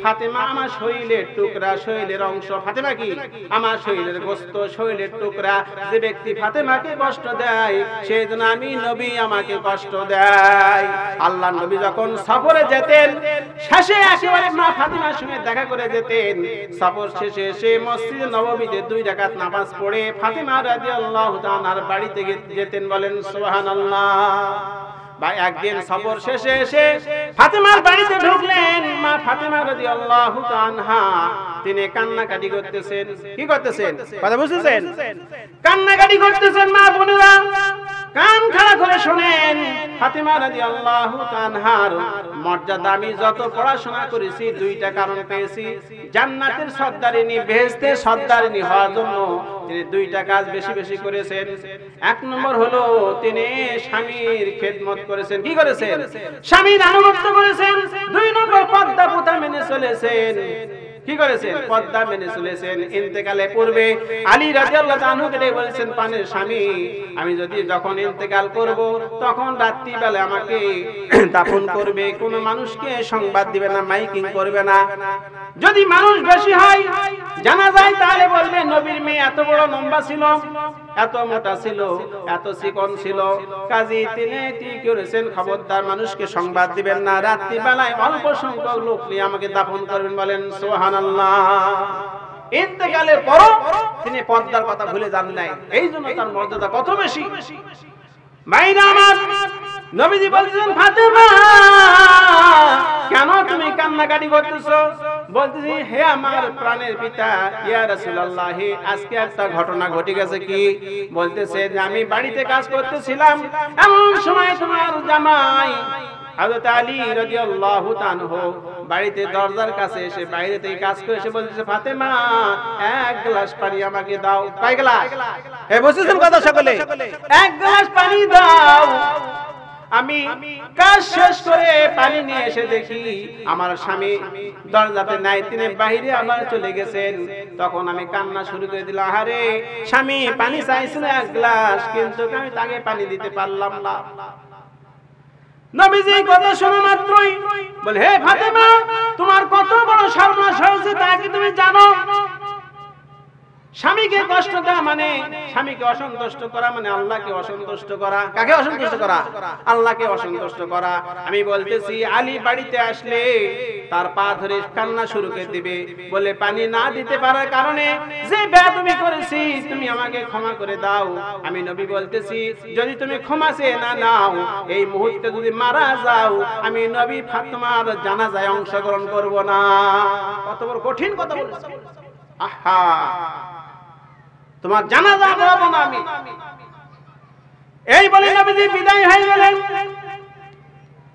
ফাতিমা আমার শরীরের টুকরা, শরীরের অংশ। ফাতিমা কি? আমার শরীরের গোশত, শরীরের টুকরা। যে ব্যক্তি ফাতিমাকে কষ্ট দেয়, সেই জন্য আমি নবী আমাকে কষ্ট দেয়। আল্লাহর নবী যখন সফরে যেতেন, শেষে একেবারে মা ফাতিমার সঙ্গে দেখা করে যেতেন। সফর শেষে এসে মসজিদে নববীতে 2 রাকাত নামাজ পড়ে ফাতিমা রাদিয়াল্লাহু তাআলার বাড়িতে যেতেন। বলেন সুবহানাল্লাহ। ভাই, একদিন সফর শেষে এসে ফাতিমার বাড়িতে ঢুকলেন। মা ফাতিমা রাদিয়াল্লাহু তাআলা তিনি কান্নাকাটি করতেছেন। কি করতেছেন? কথা বুঝতেছেন? কান্নাকাটি করতেছেন। মা বোনেরা কান খাড়া করে শুনেন। ফাতিমা রাদিয়াল্লাহু তাআলার মর্যাদা, আমি যত পড়াশোনা করেছি 2টা কারণ পেয়েছি। জান্নাতের সর্দারিনী, বেহেশতের সর্দারিনী হওয়ার জন্য তিনি 2টা কাজ বেশি বেশি করেছেন। 1 নম্বর হলো তিনি স্বামীর খেদমত করেছেন। কি করেছেন? স্বামীর আনুগত্য করেছেন। 2 নম্বর পর্দা প্রথা মেনে চলেছেন। কি করেছেন? পর্দা মেনে চলেছেন। ইন্তেকালে পূর্বে আলী রাদিয়াল্লাহু তাআলা কে বলেছেন, পানের স্বামী, আমি যদি যখন ইন্তেকাল করব তখন রাত্রি বেলা আমাকে দাফন করবে, কোন মানুষকে সংবাদ দিবে না, মাইকিং করবে না। যদি মানুষ বেশি হয় জানা যায়, তাহলে বলবে নবীর মেয়ে এত বড় লম্বা ছিল, এত মোটা ছিল, এত চিকন ছিল। কাজী তিনি কি করেছেন? খবরদার মানুষকে সংবাদ দিবেন না, রাত্রি বেলায় অল্প সংখ্যক লোক নিয়ে আমাকে দাফন করবেন। বলেন সুবহানাল্লাহ। ইন্তেকালের পর তিনি পর্দার কথা ভুলে যান নাই, এই জন্য তার মর্যাদা কত বেশি। মাইনা আমার নবীজি বলছেন, ফাতেমা কেন তুমি কান্নাকাটি করতেছো? বলতেছি, হে আমার প্রাণের পিতা, ইয়া রাসূলুল্লাহ, আজকে একটা ঘটনা ঘটে গেছে। কি? বলতেছে যে আমি বাড়িতে কাজ করতেছিলাম, এমন সময় তোমার জামাই হযরত আলী রাদিয়াল্লাহু তাআলা বাড়িতে দরজার কাছে এসে বাইরে থেকে কাজ করে এসে বলতেছে, ফাতেমা 1 গ্লাস পানি আমাকে দাও। কয় গ্লাস? হে বুঝছেন কথা সকলে? 1 গ্লাস পানি দাও। আমি কাজ শেষ করে পানি নিয়ে এসে দেখি আমার স্বামী দরজাতে নাই, তিনি বাইরে আমার চলে গেছেন। তখন আমি কান্না শুরু করে দিলাম, আরে স্বামী পানি চাইছিল 1 গ্লাস, কিন্তু আমি তাকে পানি দিতে পারলাম না। নবীজি কথা শোনা মাত্রই বলে, হে ফাতেমা, তোমার কত বড় সর্বনাশ হয়েছে তা কি তুমি জানো? স্বামীকে কষ্ট দেওয়া মানে স্বামীকে অসন্তুষ্ট করা, মানে আল্লাহকে অসন্তুষ্ট করা। কাকে অসন্তুষ্ট করা? আল্লাহকে অসন্তুষ্ট করা। আমি বলতেছি, আলী বাড়িতে আসলে তার পা ধরে কান্না শুরু করে দিবে, বলে পানি না দিতে পারার কারণে যে বেয়াদবি করেছি তুমি আমাকে ক্ষমা করে দাও। আমি নবী বলতেছি, যদি তুমি ক্ষমা চেয়ে না নাও, এই মুহূর্তে যদি মারা যাও, আমি নবী ফাতেমার জানাজায় অংশগ্রহণ করব না। কত বড় কঠিন কথা বলেছে। আহা, তোমার জানাজা পড়াবো না আমি। এই বলে নবীজি বিদায় হয়ে গেলেন।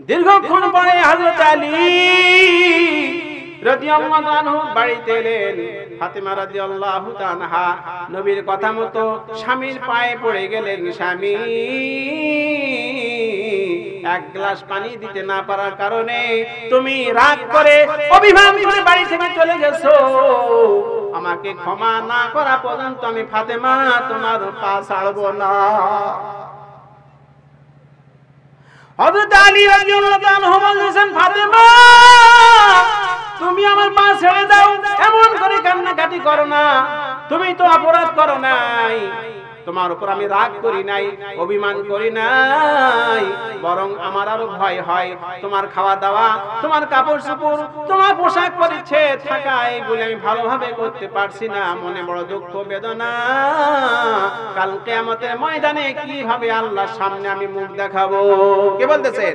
দীর্ঘক্ষণ পরে হযরত আলী রাদিয়াল্লাহু আনহু বাড়িতে এলেন। ফাতেমা রাদিয়াল্লাহু তাআলা নবীর কথা মতো স্বামীর পায়ে পড়ে গেলেন। স্বামী, এক গ্লাস পানি দিতে না পারার কারণে তুমি রাগ করে অভিমান করে বাড়ি থেকে চলে গেছো। আমাকে ক্ষমা না করা পর্যন্ত আমি ফাতেমা তোমার পা ছাড়বো না। হযরত আলী রাদিয়াল্লাহু আনহু বলেছেন, ফাতেমা তুমি আমার পা ছেড়ে দাও, এমন করে কান্নাকাটি করো না। তুমি তো অপরাধ করো নাই, তোমার উপর আমি রাগ করি নাই, অভিমান করি নাই, বরং আমার আরো ভয় হয় তোমার খাওয়া দাওয়া, তোমার কাপড় চোপড়, তোমার পোশাক পরিচ্ছদ থাকা, এগুলো আমি ভালোভাবে করতে পারছি না। মনে বড় দুঃখ বেদনা, কাল কিয়ামতের ময়দানে কিভাবে আল্লাহর সামনে আমি মুখ দেখাবো। কে বলতেছে?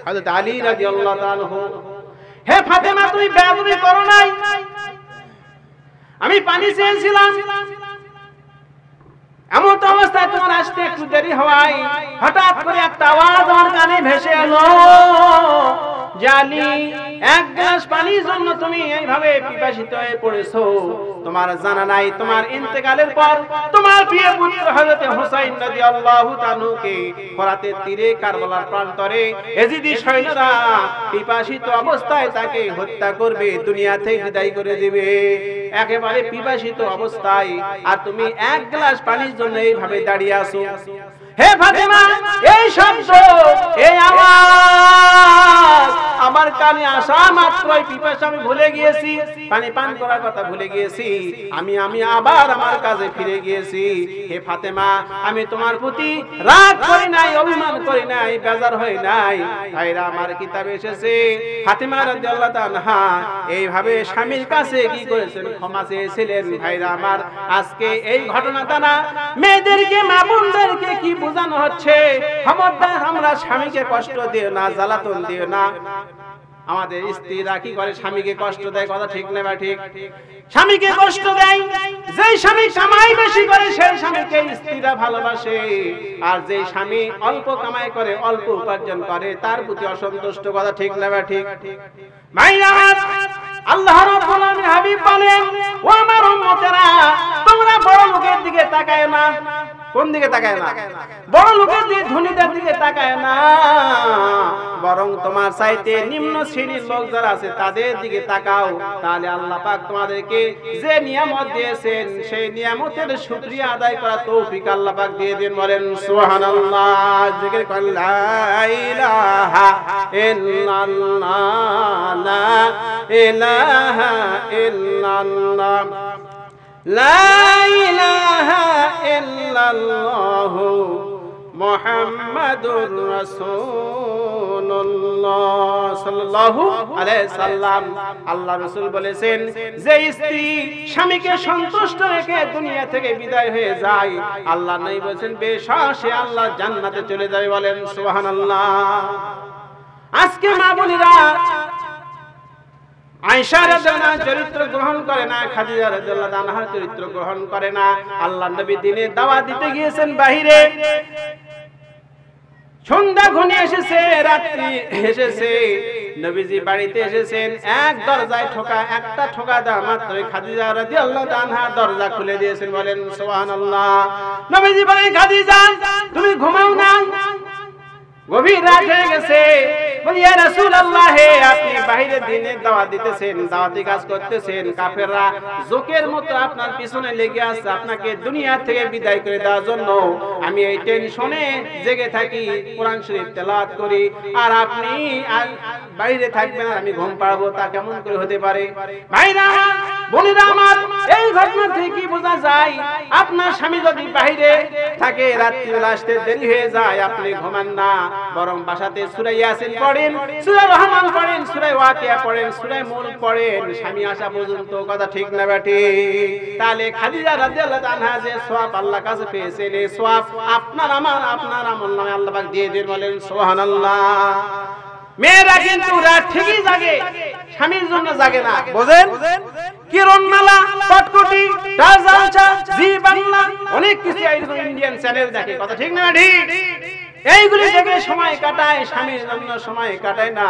হযরত আলী রাদিয়াল্লাহু তাআলা। হে ফাতেমা, তুমি বেয়াদবি করো নাই, আমি পানি চেয়েছিলাম, এমন তো অবস্থায় তোমার আসতে একটু দেরি হওয়ায় হঠাৎ করে একটা আওয়াজ আমার কানে ভেসে এলো, জানি এক গ্লাস পানির জন্য তুমি এইভাবে পিপাসিত হয়ে পড়েছো। তোমার জানা নাই তোমার ইন্তেকালের পর তোমার প্রিয় পুত্র হযরত হুসাইন রাদিয়াল্লাহু তাআলাকে ফরাতের তীরে কারবালার প্রান্তরে এজিদি সৈন্যরা পিপাসিত অবস্থায় তাকে হত্যা করবে, দুনিয়া থেকে বিদায় করে দিবে একেবারে পিপাসিত অবস্থায়, আর তুমি এক গ্লাস পানির জন্য এইভাবে দাঁড়িয়ে আছো। হে ফাতেমা, এই শব্দ, এই আওয়াজ আমার কানে আসা মাত্রই পিপাসা আমি ভুলে গিয়েছি, পানি পান করার কথা ভুলে গিয়েছি, আমি আবার আমার কাজে ফিরে গিয়েছি। হে ফাতেমা, আমি তোমার প্রতি রাগ করি নাই, অভিমান করি নাই, বেজার হই নাই। ভাইরা আমার কিতাবে এসেছে ফাতেমা রাদিয়াল্লাহু তাআলা এইভাবে স্বামীর কাছে কি করেছেন? ক্ষমা চেয়েছিলেন। ভাইরা আমার, আজকে এই ঘটনাটা না মেয়েদেরকে, মা বোনদেরকে কি বোঝানো হচ্ছে? খবরদার আমরা স্বামীকে কষ্ট দিও না, জ্বালাতন দিও না। আমাদের স্ত্রীরা কি করে? স্বামীকে কষ্ট দেয়, কথা ঠিক না বা ঠিক? স্বামীকে কষ্ট দেয়, যেই স্বামী কামাই বেশি করে সেই স্বামীকে স্ত্রীরা ভালোবাসে, আর যেই স্বামী অল্প কামাই করে, অল্প উপার্জন করে, তার প্রতি অসন্তুষ্ট, কথা ঠিক না বা ঠিক? ভাইরা, আল্লাহ রাব্বুল আলামিন হাবিব বলেন, ও আমার উম্মতেরা, তোমরা বড় লোকের দিকে তাকায় না। কোন দিকে তাকায় না? বড় লোকের দিকে, ধনীদের দিকে তাকায় না, বরং তোমার চাইতে নিম্ন শ্রেণীর লোক যারা আছে তাদের দিকে তাকাও। তাহলে আল্লাহ পাক তোমাদেরকে যে নিয়ামত দিয়েছেন সেই নিয়ামতের শুকরিয়া আদায় করার তৌফিক আল্লাহ পাক দিয়ে দেন। বলেন সুবহানাল্লাহ। জিকির করেন লা ইলাহা ইল্লাল্লাহ, লা ইলাহা ইল্লাল্লাহ, লা ইলাহা ইল্লাল্লাহ মুহাম্মাদুর রাসূলুল্লাহ সাল্লাল্লাহু আলাইহি সাল্লাম। আল্লাহ রাসূল বলেছেন, যে স্ত্রী স্বামীকে সন্তুষ্ট রেখে দুনিয়া থেকে বিদায় হয়ে যায়, আল্লাহ নবী বলেছেন বেশাসে আল্লাহ জান্নাতে চলে যাবে। বলেন সুবহানাল্লাহ। আজকে মা বোনেরা আয়েশা রাদিয়াল্লাহু আনহা চরিত্র গ্রহণ করে না, খাদিজা রাদিয়াল্লাহু আনহা চরিত্র গ্রহণ করে না। আল্লাহর নবী দিনে দাওয়াত দিতে গিয়েছেন বাহিরে, সন্ধ্যা ঘনিয়ে এসেছে, রাত্রি এসেছে, নবীজি বাড়িতে এসেছেন, এক দরজায় ঠোকা, একটা ঠোকা দেওয়া মাত্রই খাদিজা রাদিয়াল্লাহু আনহা দরজা খুলে দিয়েছেন। বলেন সুবহানাল্লাহ। নবীজি বলেন, খাদিজা তুমি ঘুমাও না, গভীর রাত হয়ে গেছে। ইয়া রাসূলুল্লাহ, আপনি বাইরে দিনের দাওয়াত দিতেছেন, দাওয়াতি কাজ করতেছেন, কাফেররা জোকের মতো আপনার পিছনে লেগে আছে আপনাকে দুনিয়া থেকে বিদায় করে দেওয়ার জন্য। আমি এই টেনশনে জেগে থাকি, কোরআন শরীফ তেলাওয়াত করি, আর আপনি বাইরে থাকবেন আর আমি ঘুম পাড়াবো, তা কেমন করে হতে পারে? ভাইরা আমার, বোনেরা আমার, এই ঘটনা থেকে কি বোঝা যায়? আপনার স্বামী যদি বাইরে থাকে, রাত্রিবেলা আসতে দেরি হয়ে যায়, আপনি ঘুমান না, বরং বাসাতে সূরা ইয়াসিন পড়েন, সূরা রহমান পড়েন, সূরা ওয়াকিয়া পড়েন, সূরা মুলক পড়েন, স্বামী আসা পর্যন্ত। কথা ঠিক না বেটি? তাহলে খাদিজা রাদিয়াল্লাহু আনহা যে সওয়াব আল্লাহর কাছে পেয়েছেন, এই সওয়াব আপনার আমলনামায় আল্লাহ পাক দিয়ে দেন। বলেন সুবহানাল্লাহ। মেয়েরা কিন্তু রাত ঠিকই জাগে, স্বামীর জন্য জাগে না। বোঝেন? কিরণমালা, পটকুটি, রাজালচা, জি বাংলা, অনেক কিছু ইন্ডিয়ান চ্যানেল দেখে। কথা ঠিক না ঠিক? এইগুলি দেখে সময় কাটায়, স্বামীর জন্য সময় কাটায় না।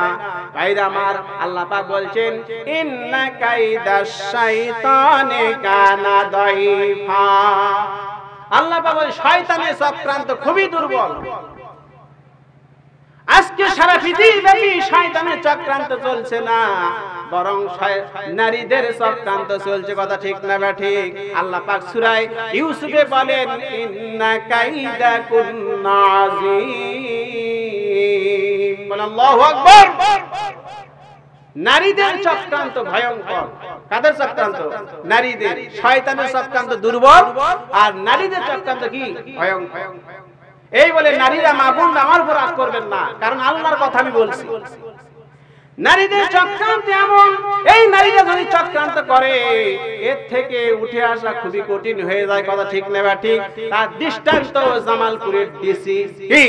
ভাইরা আমার, আল্লাহ পাক বলছেন ইন্না কাইদাশ শাইতানে কানা দাইফা। আল্লাহ পাক বলেন শয়তানের চক্রান্ত খুবই দুর্বল। আজকে সারা পৃথিবী শয়তানের চক্রান্ত চলছে না, বরং নারীদের চক্রান্ত চলছে। কথা ঠিক না বা ঠিক? আল্লাহ পাক সূরা ইউসুফে বলেন ইন্না কাইদাকুন্না আযীম। বলেন আল্লাহু আকবার। নারীদের চক্রান্ত ভয়ঙ্কর। কাদের চক্রান্ত? নারীদের। শয়তানের চক্রান্ত দুর্বল, আর নারীদের চক্রান্ত কি? ভয়ঙ্কর। এই বলে নারীরা, মা বোন আমার উপর রাগ করবেন না, কারণ আল্লাহর কথা আমি বলছি। নারীদের চক্রান্ত এমন, এই নারীরা যদি চক্রান্ত করে, এর থেকে উঠে আসা খুবই কঠিন হয়ে যায়। কথা ঠিক না বা ঠিক? তার দৃষ্টান্ত জামালপুরের ডিসি। কি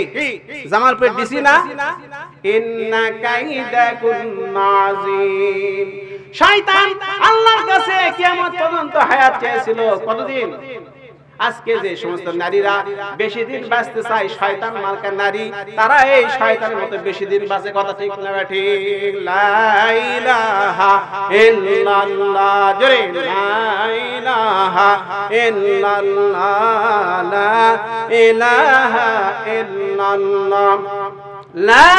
জামালপুরের ডিসি না? ইন্না কাইদাকুন্না আযীম। শয়তান আল্লাহর কাছে কিয়ামত পর্যন্ত হায়াত চেয়েছিল। কতদিন? আজকে যে সমস্ত নারীরা বেশি দিন বাঁচতে চায়, শয়তান মার্কা নারী, তারা এই শয়তানের মতো বেশি দিন বাঁচে। কথা ঠিক না ঠিক? লা ইলাহা ইল্লাল্লাহ, জোরে লা ইলাহা ইল্লাল্লাহ, লা ইলাহা ইল্লাল্লাহ, লা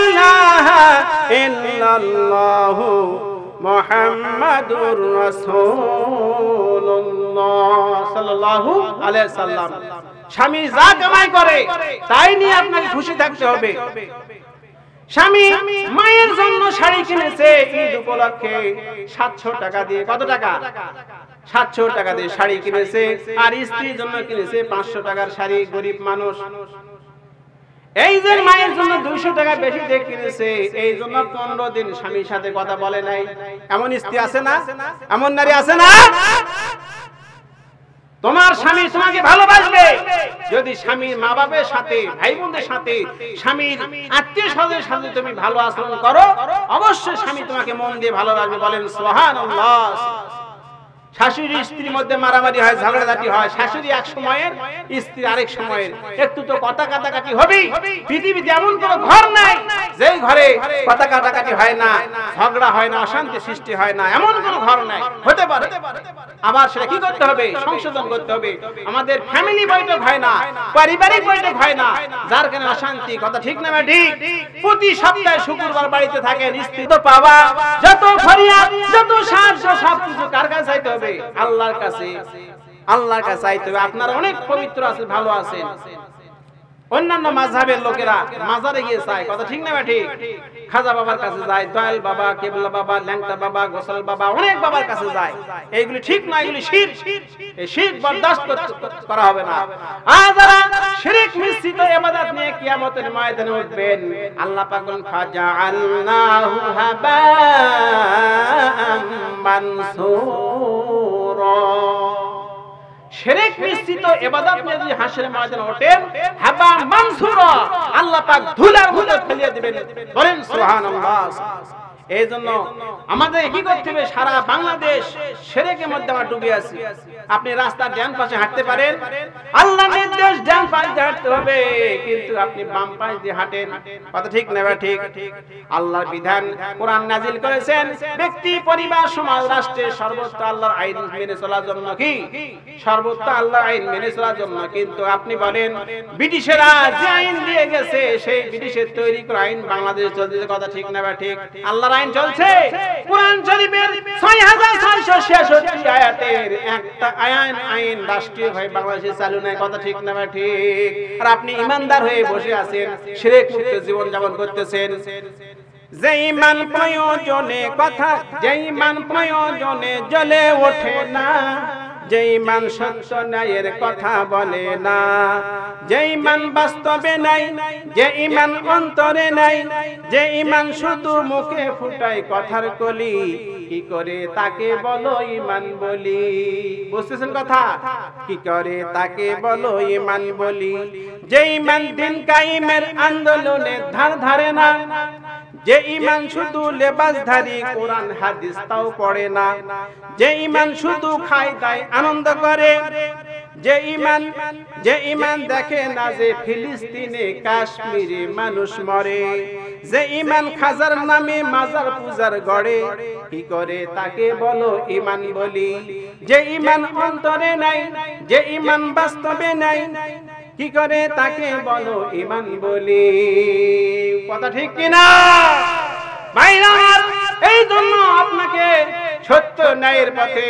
ইলাহা ইল্লাল্লাহ মুহাম্মাদুর রাসূলুল্লাহ সাল্লাল্লাহু আলাইহি সাল্লাম। স্বামী যা কামাই করে তাই নিয়ে আপনাকে খুশি থাকতে হবে। স্বামী মায়ের জন্য শাড়ি কিনেছে ঈদ উপলক্ষে 700 টাকা দিয়ে। কত টাকা? 700 টাকা দিয়ে শাড়ি কিনেছে, আর স্ত্রীর জন্য কিনেছে 500 টাকার শাড়ি। গরিব মানুষ। এই যে মায়ের জন্য 200 টাকা বেশি দিয়ে কিনেছে, এই জন্য 15 দিন স্বামীর সাথে কথা বলে নাই। এমন স্ত্রী আছে না? এমন নারী আছে না? তোমার স্বামী তোমাকে ভালোবাসবে যদি স্বামীর মা বাবার সাথে, ভাই বোনদের সাথে, স্বামীর আত্মীয় স্বজনের সাথে তুমি ভালো আচরণ করো, অবশ্যই স্বামী তোমাকে মন দিয়ে ভালোবাসবে। বলেন সুবহানাল্লাহ। শাশুড়ি স্ত্রীর মধ্যে মারামারি হয়, ঝগড়াঝাটি হয়, শাশুড়ি এক সময়ের, স্ত্রী আরেক সময়ের, একটু তো কথা কাটাকাটি হবেই। পৃথিবীতে এমন কোন ঘর নাই যেই ঘরে কথা কাটাকাটি হয় না, ঝগড়া হয় না, অশান্তি সৃষ্টি হয় না, এমন কোন ঘর নাই। হতে পারে, আবার সেটা কি করতে হবে? সংশোধন করতে হবে। আমাদের ফ্যামিলি বৈঠক হয় না, পারিবারিক বৈঠক হয় না, যার কারণে অশান্তি। কথা ঠিক না ঠিক? প্রতি সপ্তাহে শুক্রবার বাড়িতে থাকেন, স্ত্রী তো পাওয়া, যত ফরিয়াদ, যত সাহায্য, সবকিছু কার কাছে চাইতে হবে? আল্লাহর কাছে। আল্লাহর কাছে চাইতে হবে। আপনারা অনেক পবিত্র আছেন, ভালো আছেন। অন্যান্য মাযহাবের লোকেরা মাজারে গিয়ে চায়। কথা ঠিক না ঠিক? খাজা বাবার কাছে যায়, দয়াল বাবা, কেবলা বাবা, ল্যাংটা বাবা, গোসাল বাবা, অনেক বাবার কাছে যায়। এইগুলি ঠিক না, এগুলি শিরক। এই শিরক বরদাস্ত করা হবে না। আর যারা শিরক মিশ্রিত ইবাদত নিয়ে কিয়ামতের ময়দানে উঠবেন, আল্লাহ পাক বলেন ফাজআলনাহু হাবাআম মানসুরা। শিরক মিশ্রিত ইবাদত নিয়ে যদি হাসরের ময়দানে ওঠেন, হাবা মানসুরা, আল্লাহ পাক ধুলার মধ্যে ফেলিয়ে দিবেন। বলেন সুবহানাল্লাহ। এই জন্য আমাদের কি করতে হবে, সারা বাংলাদেশ শিরকের মধ্যে আমরা ডুবে আছি। আপনি রাস্তার ডান পাশে হাঁটতে পারেন, আল্লাহর নির্দেশ ডান পাশে হাঁটতে হবে, কিন্তু আপনি বাম পাশ দিয়ে হাঁটেন, কথা ঠিক না ঠিক? আল্লাহর বিধান কোরআন নাজিল করেছেন ব্যক্তি, পরিবার, সমাজ, রাষ্ট্রের সর্বত্র আল্লাহর আইন মেনে চলার জন্য, কি সর্বত্র আল্লাহর আইন মেনে চলার জন্য। কিন্তু আপনি বলেন ব্রিটিশেরা যে আইন দিয়ে গেছে সেই ব্রিটিশের তৈরি করা আইন বাংলাদেশে চলছে, কথা ঠিক না ঠিক? আল্লাহর আইন চলছে। কোরআন শরীফের 6666 আয়াতের একটা আইন রাষ্ট্রীয়ভাবে বাংলাদেশে চালু নাই, কথা ঠিক না ঠিক? আর আপনি ইমানদার হয়ে বসে আছেন, শিরক মুক্ত জীবন যাপন করতেছেন। যে ঈমান প্রয়োজনে কথা, যে ঈমান প্রয়োজনে জ্বলে ওঠে না, যে ঈমান সত্য ন্যায়ের কথা বলে না, যে ঈমান বাস্তবে নাই, যে ঈমান অন্তরে নাই, যে ঈমান শুধু মুখে ফুটায় কথার কলি, কি করে তাকে বলো ঈমান বলি? বুঝতেছেন কথা? কি করে তাকে বলো ঈমান বলি? যে ঈমান দিন কায়েমের আন্দোলনে ধার ধারে না, যে ঈমান শুধু লেবাসধারী কোরআন হাদিস তাও পড়ে না, যে ঈমান শুধু খায় দায় আনন্দ করে, যে ঈমান দেখে না যে ফিলিস্তিনে কাশ্মীরে মানুষ মরে, যে ঈমান খাজার নামে মাজার পূজার গড়ে, কি করে তাকে বলো ঈমান বলি? যে ঈমান অন্তরে নাই, যে ঈমান বাস্তবে নাই, কি করে তাকে বলো ঈমান বলি? কথা ঠিক কিনা ভাইরা? এই জন্য আপনাকে সত্য ন্যায়ের পথে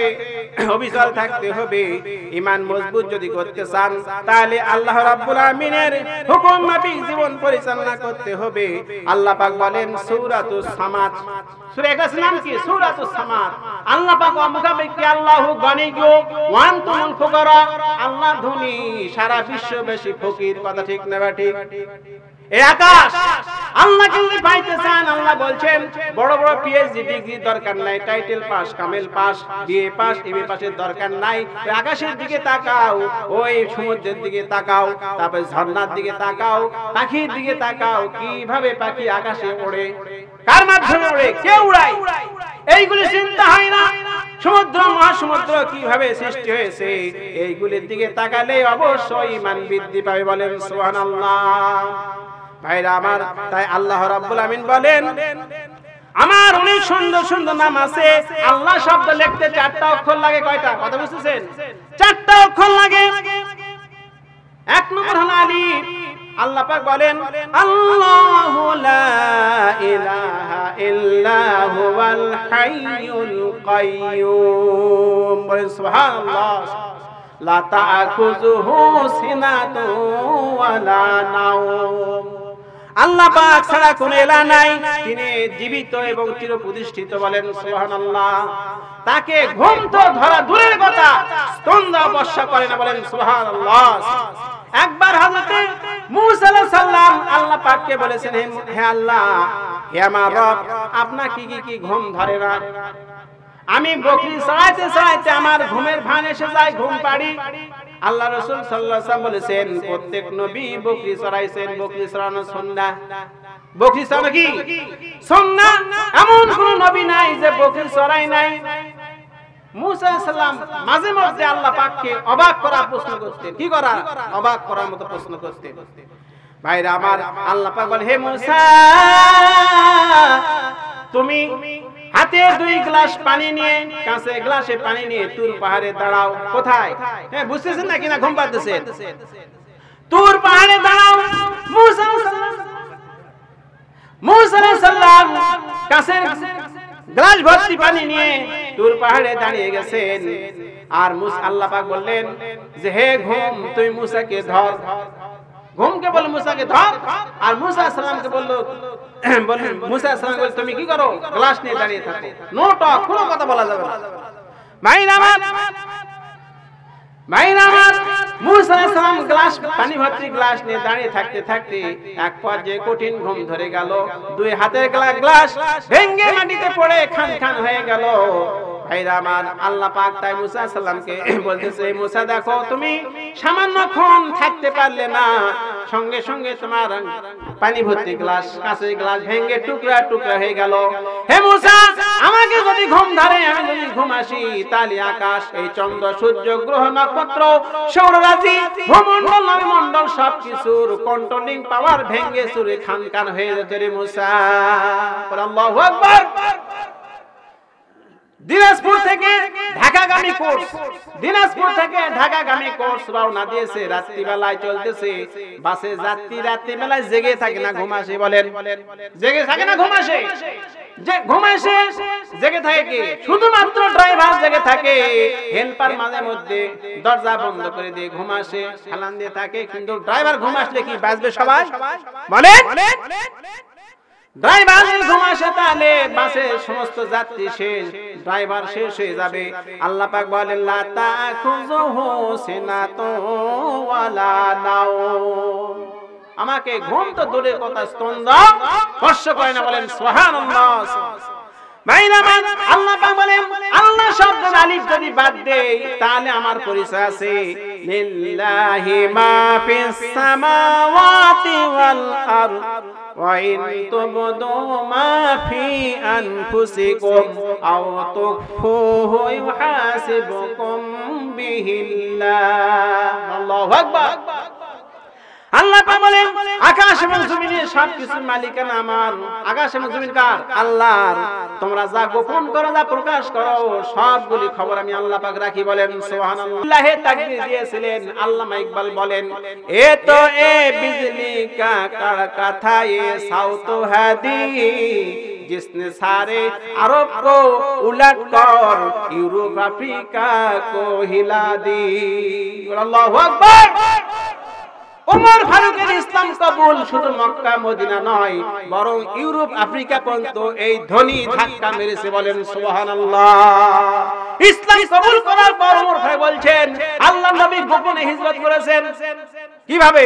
অবিচল থাকতে হবে। ঈমান মজবুত যদি করতে চান, তাহলে আল্লাহ রাব্বুল আমিনের হুকুম মাফিক জীবন পরিচালনা করতে হবে। আল্লাহ পাক বলেন সূরাতুস সামাদ, সূরা এর নাম কি? সূরাতুস সামাদ। আল্লাহ পাক মুখাপেক্ষি কি আল্লাহু গনিয়্য ওয়া আনতুমুল ফুকারা, আল্লাহ ধনী, সারা বিশ্ববাসী ফকির, কথা ঠিক না ঠিক? এই আকাশ আল্লাহকে যদি পাইতে চান, আল্লাহ বলছেন বড় বড় পিএইচডি ডিগ্রি দরকার নাই, টাইটেল পাস, কামেল পাস, বিএ পাস, এমএ পাসের দরকার নাই। আকাশের দিকে তাকাও, ওই সমুদ্রের দিকে তাকাও, তারপর ঝর্ণার দিকে তাকাও, পাখির দিকে তাকাও, কিভাবে পাখি আকাশে ওড়ে, কার মাধ্যমে ওড়ে, কে উড়ায়, এইগুলি চিন্তা হয় না। সমুদ্র মহাসমুদ্র কিভাবে সৃষ্টি হয়েছে, এইগুলির দিকে তাকালে অবশ্যই ঈমান বৃদ্ধি পাবে। বলেন সুবহানাল্লাহ। ভাইরা আমার, তাই আল্লাহ রাব্বুল আমিন বলেন আমার অনেক সুন্দর সুন্দর নাম আছে। আল্লাহ শব্দ লিখতে 4টা অক্ষর লাগে। কয়টা? কথা বুঝতেছেন? 4টা অক্ষর লাগে। এক নম্বর হলো আলিফ। আল্লাহ পাক বলেন আল্লাহু লা ইলাহা ইল্লা হুয়াল হাইয়ুল কাইয়্যুম। বলেন সুবহানাল্লাহ। লা তা'খুযুহু সিনাতুন ওয়ালা নাওম। আল্লাহ পাক ছাড়া কোনো ইলাহ নাই, তিনি জীবিত এবং চিরপ্রতিষ্ঠিত। বলেন সুবহানাল্লাহ। তাকে ঘুম তো ধরা দূরের কথা, স্তন্দ বর্ষা করে না। বলেন সুবহানাল্লাহ। একবার হযরত মূসা আলাইহিস সালাম আল্লাহ পাককে বলেছেন, হে আল্লাহ, হে আমার রব, আপনার কি ঘুম ধরে না? আমি বকরি চড়াইতে চড়াইতে আমার ঘুমের ভান এসে যায়, ঘুম পাড়ি। আল্লাহ রাসূল সাল্লাল্লাহু আলাইহি ওয়াসাল্লাম বলেছেন প্রত্যেক নবী বকরি চড়াইছেন, বকরি চড়ানো সুন্নাহ। বকরি চড়ানো কি সুন্নাহ? এমন কোন নবী নাই যে বকরি চড়াই নাই। মূসা আলাইহিস সালাম মাঝে মধ্যে আল্লাহ পাককে অবাক করা প্রশ্ন করতেন। কি করা? অবাক করার মতো প্রশ্ন করতেন। ভাইরা আমার, আল্লাহ পাক বলে, হে মূসা, তুমি হাতে 2 গ্লাস পানি নিয়ে, কাঁচে গ্লাসে পানি নিয়ে তুর পাহাড়ে দাঁড়াও। কোথায়? হ্যাঁ, বুঝতেছেন না কিনা? ঘুম পাড়তেছেন? তুর পাহাড়ে দাঁড়াও। মূসা আলাইহিস সালাম কাঁচের গ্লাস ভর্তি পানি নিয়ে তুর পাহাড়ে দাঁড়িয়ে গেছেন। আর আল্লাহ পাক বললেন যে হে ঘুম, তুই মূসাকে ধর। ঘুমকে বলে মূসাকে ধর। আর মূসা আলাইহিস সালামকে বললেন মূসা আলাইহিস সালাম বলে, তুমি কি করো? গ্লাস নিয়ে দাঁড়িয়ে থাকো, নো টক, কোনো কথা বলা যাবে না। ভাইরা আমার, মূসা আলাইহিস সালাম গ্লাস, পানি ভর্তি গ্লাস নিয়ে দাঁড়িয়ে থাকতে থাকতে এক পর্যায়ে কঠিন ঘুম ধরে গেল। 2 হাতের গ্লাস ভেঙে মাটিতে পড়ে খান খান হয়ে গেল। ভাইরা আমার, আল্লাহ পাক তাই মূসা আলাইহিস সালামকে বলতেছে, মূসা দেখো, তুমি সামান্যক্ষণ থাকতে পারলে না, সঙ্গে সঙ্গে তোমার পানি ভর্তি গ্লাস, কাঁচের গ্লাস ভেঙে টুকরা টুকরা হয়ে গেল। হে মুসা, আমাকে যদি ঘুম ধরে, আমি যদি ঘুম আসি, তাহলে আকাশ, এই চন্দ্র, সূর্য, গ্রহ, নক্ষত্র, সৌররাশি, ভূমণ্ডল, নবমণ্ডল সবকিছুর কন্ট্রোলিং পাওয়ার ভেঙে চুরে খান খান হয়ে যেত রে মুসা। আল্লাহু আকবার। দিনাজপুর থেকে ঢাকাগামী কোর্স, দিনাজপুর থেকে ঢাকাগামী কোর্স রওনা দিয়েছে, রাত্রিবেলায় চলতেছে। বাসে যাত্রী রাত্রিবেলায় জেগে থাকে না ঘুম আসে? বলেন, জেগে থাকে না ঘুম আসে? যে ঘুম আসে জেগে থাকে কি? শুধুমাত্র ড্রাইভার জেগে থাকে, হেল্পার মাঝে মধ্যে দরজা বন্ধ করে দিয়ে ঘুম আসে, হেলান দিয়ে থাকে। কিন্তু ড্রাইভার ঘুম আসলে কি বাজবে সবাই? বলেন, ড্রাইভার ঘুম আসে তাহলে বাসের সমস্ত যাত্রী শেষ, ড্রাইভার শেষ হয়ে যাবে। আল্লাহ পাক বলেন, লা তাখুযুহু সিনাতুন ওয়ালা নাওম। আমাকে ঘুম তো দূরের কথা, স্তন্দ স্পর্শ করে না। বলেন সুবহানাল্লাহ। আল্লাহ পাক বলেন, আল্লাহ শব্দের আলিফ যদি বাদ দেই তাহলে আমার পরিচয় আছে। লিল্লাহি মা ফিস সামাওয়াতি ওয়াল আরদ ওয়া ইন তুবদু মা ফি আনফুসিকুম আও তুখফুহু ইউহাসিবুকুম বিহিল্লাহ। আল্লাহু আকবার। আল্লাহ পাক বলেন, আকাশ এবং জমিনের সবকিছুর মালিকানা আমার। আকাশ এবং জমিন কার? আল্লাহর। তোমরা যা গোপন করো, যা প্রকাশ করো, সবগুলি খবর আমি আল্লাহ পাক রাখি। বলেন সুবহানাল্লাহ। আল্লাহে তাকবীর দিয়েছিলেন। আল্লামা ইকবাল বলেন, এ তো এ বিজলি কা কড়কা থা, এ সাউত হাদি जिसने सारे अरब को उलट कर यूरोप अफ्रीका को हिला दी। अल्लाहु अकबर। ওমর ফারুকের ইসলাম কবুল শুধু মক্কা মদিনা নয়, বরং ইউরোপ আফ্রিকা পর্যন্ত এই ধ্বনি ধাক্কা মেরেছে। বলেন সুবহানাল্লাহ। ইসলাম কবুল করার পর ওমর ভাই বলছেন, আল্লাহর নবী গোপনে হিজরত করেছেন। কিভাবে?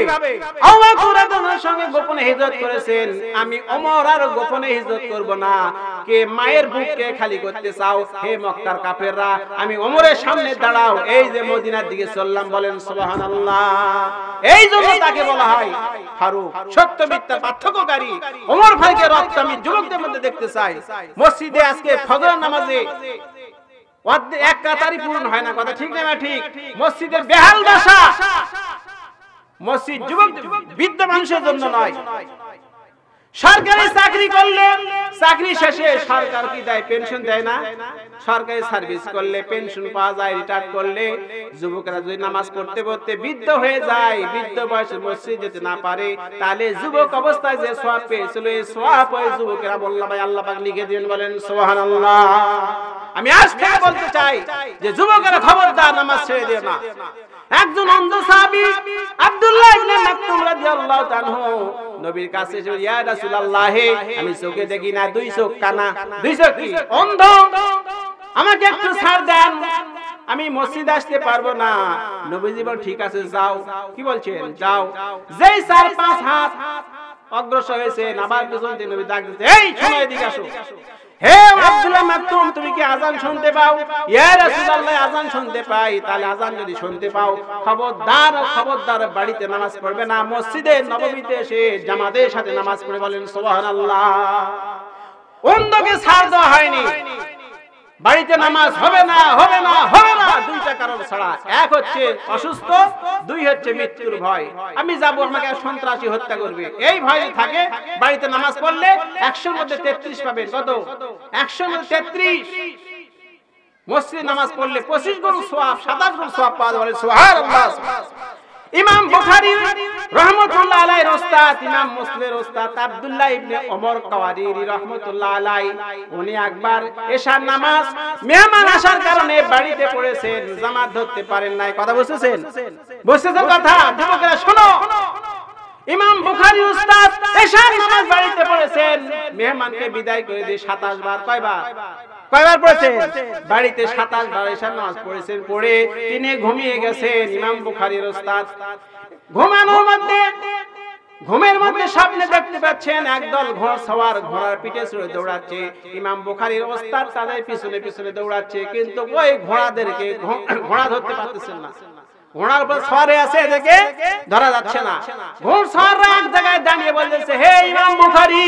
আবু বকর রাদিয়াল্লাহু সঙ্গে গোপনে হিজরত করেছেন। আমি ওমর আর গোপনে হিজরত করব না। কে মায়ের বুককে খালি করতে চাও হে মক্কার কাফেররা? আমি ওমরের সামনে দাঁড়াও, এই যে মদিনার দিকে চললাম। বলেন সুবহানাল্লাহ। এই জন্য তাকে বলা হয় ফারুক, সত্য মিথ্যা পার্থক্যকারী। ওমর ভাইকে রক্ত আমি যুবকদের মধ্যে দেখতে চাই। মসজিদে আজকে ফজর নামাজে এক কাতারি পূরণ হয় না, কথা ঠিক না? ঠিক। মসজিদের বেহাল দশা। মসজিদ যুবক বৃদ্ধ মানুষের জন্য নয়। সরকারি চাকরি করলে চাকরি শেষে সরকার কি দেয়? পেনশন দেয় না? সরকারি সার্ভিস করলে পেনশন পাওয়া যায়। রিটায়ার করলে যুবকরা যদি নামাজ পড়তে পড়তে বৃদ্ধ হয়ে যায়, বৃদ্ধ বয়সে মসজিদ যেতে না পারে, তাহলে যুবক অবস্থায় যে সওয়াব পেয়েছিল, এই সওয়াব ওই যুবকেরা বলল ভাই আল্লাহ পাক লিখে দিবেন। বলেন সুবহানাল্লাহ। আমি আজ থেকে বলতে চাই যে যুবকেরা খবরদার নামাজ ছেড়ে দিও না। একজন অন্ধ সাহাবী আব্দুল্লাহ ইবনে মাকতুম রাদিয়াল্লাহু তাআলা নবীর কাছে এসে, ইয়া রাসূলুল্লাহ, আমি চোখে দেখি না, দুই চোখ কানা, দুই চোখ কি অন্ধ, আমাকে একটু ছাড় দেন, আমি মসজিদ আসতে পারবো না। নবীজি বলেন, ঠিক আছে যাও। কি বলছেন? যাও। যেই 4-5 হাত অগ্রসর হয়েছে, আবার পিছন থেকে নবী ডাক দিতে, এই শোনো, এদিকে আসো। হে আব্দুল্লাহ মাকতুম, তুমি কি আযান শুনতে পাও? ইয়া রাসূলুল্লাহ, আযান শুনতে পাই। তাহলে আযান যদি শুনতে পাও, খবরদার খবরদার বাড়িতে নামাজ পড়বে না, মসজিদে নববীতে এসে জামাতের সাথে নামাজ পড়ে। বলেন সুবহানাল্লাহ। অন্ধকে ছাড় দেওয়া হয়নি, বাড়িতে নামাজ হবে না, হবে না, হবে না, দুইটা কারণ ছাড়া। এক হচ্ছে অসুস্থ, দুই হচ্ছে মৃত্যুর ভয়। আমি যাব, আমাকে সন্ত্রাসী হত্যা করবে, এই ভয় থাকে। বাড়িতে নামাজ পড়লে 100-র মধ্যে 33 পাবেন। কত? 100-র মধ্যে 33। মসজিদে নামাজ পড়লে 25 গুণ সওয়াব, 27 গুণ সওয়াব পাওয়া যাবে। সুবহানাল্লাহ। ইমাম বুখারী রাহমাতুল্লাহ আলাইহির ওস্তাদ, ইমাম মুসলিমের ওস্তাদ আব্দুল্লাহ ইবনে ওমর কাওয়ারিরি রাহমাতুল্লাহ আলাইহি, উনি একবার এশার নামাজ মেহমান আসার কারণে বাড়িতে পড়েছেন, জামাত ধরতে পারেন নাই। কথা বুঝছেন? বুঝছেন কথা? যুবকেরা শোনো, ইমাম বুখারী ওস্তাদ এশার নামাজ বাড়িতে পড়েছেন, মেহমানকে বিদায় করে দিয়ে 27 বার। কয়বার পড়েছেন? বাড়িতে 27 বার এশার নামাজ পড়েছেন। পড়ে তিনি ঘুমিয়ে গেছেন। ইমাম বুখারীর ওস্তাদ ঘুমের মধ্যে স্বপ্নে দেখতে পাচ্ছেন একদল ঘোড়সওয়ার ঘোড়ার পিঠে চড়ে দৌড়াচ্ছে। ইমাম বুখারীর ওস্তাদ তাদের পিছনে পিছনে দৌড়াচ্ছে, কিন্তু ওই ঘোড়াদেরকে ঘোড়া ধরতে পারতেছেন না। ঘোড়ার উপর সওয়ারে আছে, এদিকে ধরা যাচ্ছে না। ঘোড়সওয়াররা এক জায়গায় দাঁড়িয়ে বলতেছে, হে ইমাম বুখারী,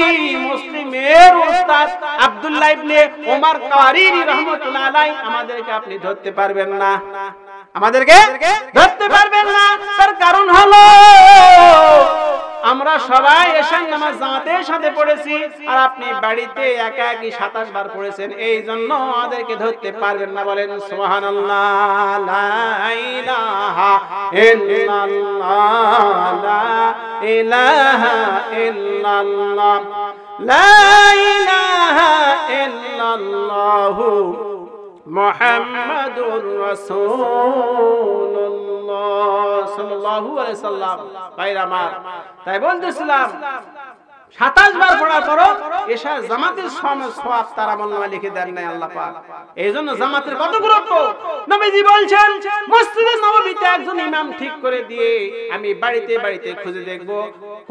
মুসলিমের উস্তাদ আব্দুল্লাহ ইবনে ওমর কাওয়ারিরি রাহমাতুল্লাহ আলাইহি, আমাদেরকে আপনি ধরতে পারবেন না, আমাদেরকে ধরতে পারবেন না। তার কারণ হলো আমরা সবাই এশার নামাজ জামাতের সাথে পড়েছি, আর আপনি বাড়িতে একা একই 27 বার পড়েছেন, এই জন্য আমাদেরকে ধরতে পারবেন না। বলেন সুবহানাল্লাহ। লা ইলাহা ইল্লাল্লাহ, লা ইলাহা ইল্লাল্লাহ, লা ইলাহা ইল্লাল্লাহ মুহাম্মাদুর রাসূলুল্লাহ সাল্লাল্লাহু আলাইহি সাল্লাম। ভাইরা আমার, তাই বলতেছিলাম 27 বার পড়ার পরও এশার জামাতের সওয়াব তার আমলনামায় লিখে দেন নাই আল্লাহ পাক। এইজন্য জামাতের কত গুরুত্ব। নবীজি বলছেন, মসজিদে নববীতে একজন ইমাম ঠিক করে দিয়ে আমি বাড়িতে বাড়িতে খুঁজে দেখব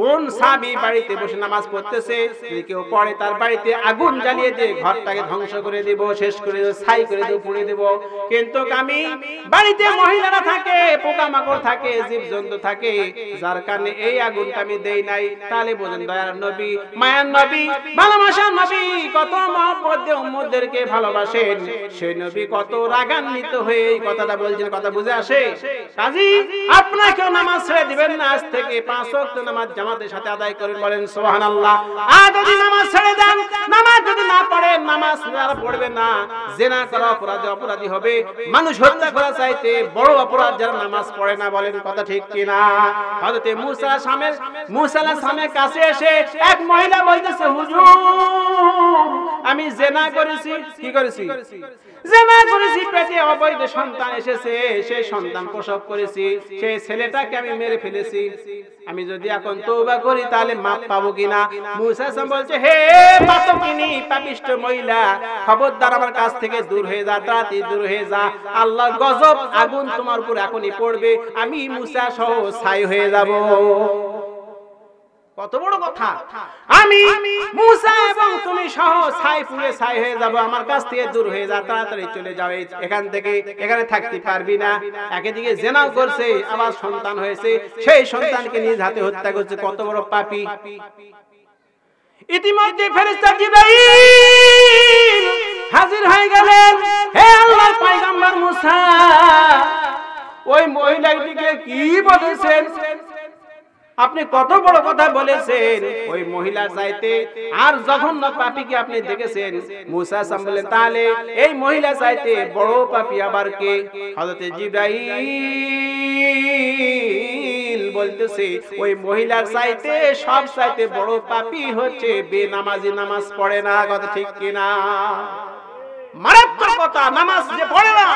কোন সাহাবী বাড়িতে বসে নামাজ পড়তেছে, যদি কেউ পড়ে তার বাড়িতে আগুন জ্বালিয়ে দিয়ে ঘরটাকে ধ্বংস করে দেব, শেষ করে দেব, ছাই করে দেব, পুড়িয়ে দেব। কিন্তু আমি বাড়িতে মহিলারা থাকে, পোকামাকড় থাকে, জীবজন্তু থাকে, যার কারণে এই আগুনটা আমি দেই নাই। তাহলে বলেন দয়ার নবী, মায়ার নবী, ভালোবাসার নবী কত মহব্বত দিয়ে উম্মতদেরকে ভালোবাসেন, সেই নবী কত রাগান্বিত হয়ে এই কথাটা বলছেন। কথা বুঝে আসে? কাজী আপনাকেও নামাজ ছেড়ে দিবেন না, আজ থেকে 5 ওয়াক্ত নামাজ জামাতের সাথে আদায় করেন। বলেন সুবহানাল্লাহ। আর যদি নামাজ ছেড়ে দেন, নামাজ যদি না পড়েন, নামাজ আর পড়বে না, জিনা করা অপরাধী হবে। মানুষ হত্যা করা চাইতে বড় অপরাধ যারা নামাজ পড়ে না। বলেন কথা ঠিক কিনা? হযরত মুসা আলাইহিস সালামের কাছে এসে এক মহিলা বলতেছে, হুজুর আমি জিনা করেছি। কি করেছি? জিনা করেছি, পেটে অবৈধ সন্তান এসেছে, সেই সন্তান প্রসব করেছি, সেই ছেলেটাকে আমি মেরে ফেলেছি, আমি যদি এখন তওবা করি তাহলে মাপ পাবো কিনা? মুসা আলাইহিস সালাম বলছে, হে পাতকিনী পাপিষ্ঠ মহিলা, খবরদার আমার কাছ থেকে দূর হয়ে যা, তাড়াতাড়ি দূর হয়ে যা, আল্লাহর গজব আগুন তোমার উপর এখনই পড়বে, আমি মুসা সহ ছাই হয়ে যাব। কত বড় কথা! আমি মুসা এবং তুমি সহ ছাই পুড়ে ছাই হয়ে যাব, আমার কাছ থেকে দূর হয়ে যা, তাড়াতাড়ি চলে যাও এখান থেকে, এখানে থাকতে পারবি না। একদিকে জিনাও করছে, আবার সন্তান হয়েছে, সেই সন্তানকে নিজ হাতে হত্যা করছে। কত বড় পাপী! ইতিমধ্যে ফেরেশতা জিবরাইল হাজির হয়ে গেলেন। হে আল্লাহর পয়গম্বর মুসা, ওই মহিলাটিকে কি বলেছেন? আপনি কত বড় কথা বলেছেন, ওই মহিলা চাইতে আর জঘন্য পাপীকে আপনি দেখেছেন। মুসা সাল্লাল্লাহু বললেন, তাহলে এই মহিলা চাইতে বড় পাপী আবার কে? হযরত জিবরাইল বলতেছে, ওই মহিলার চাইতে সব চাইতে বড় পাপী হচ্ছে বেনামাজি, নামাজ পড়ে না। কথা ঠিক কিনা? মারাত্মক কথা। নামাজ যে পড়ে না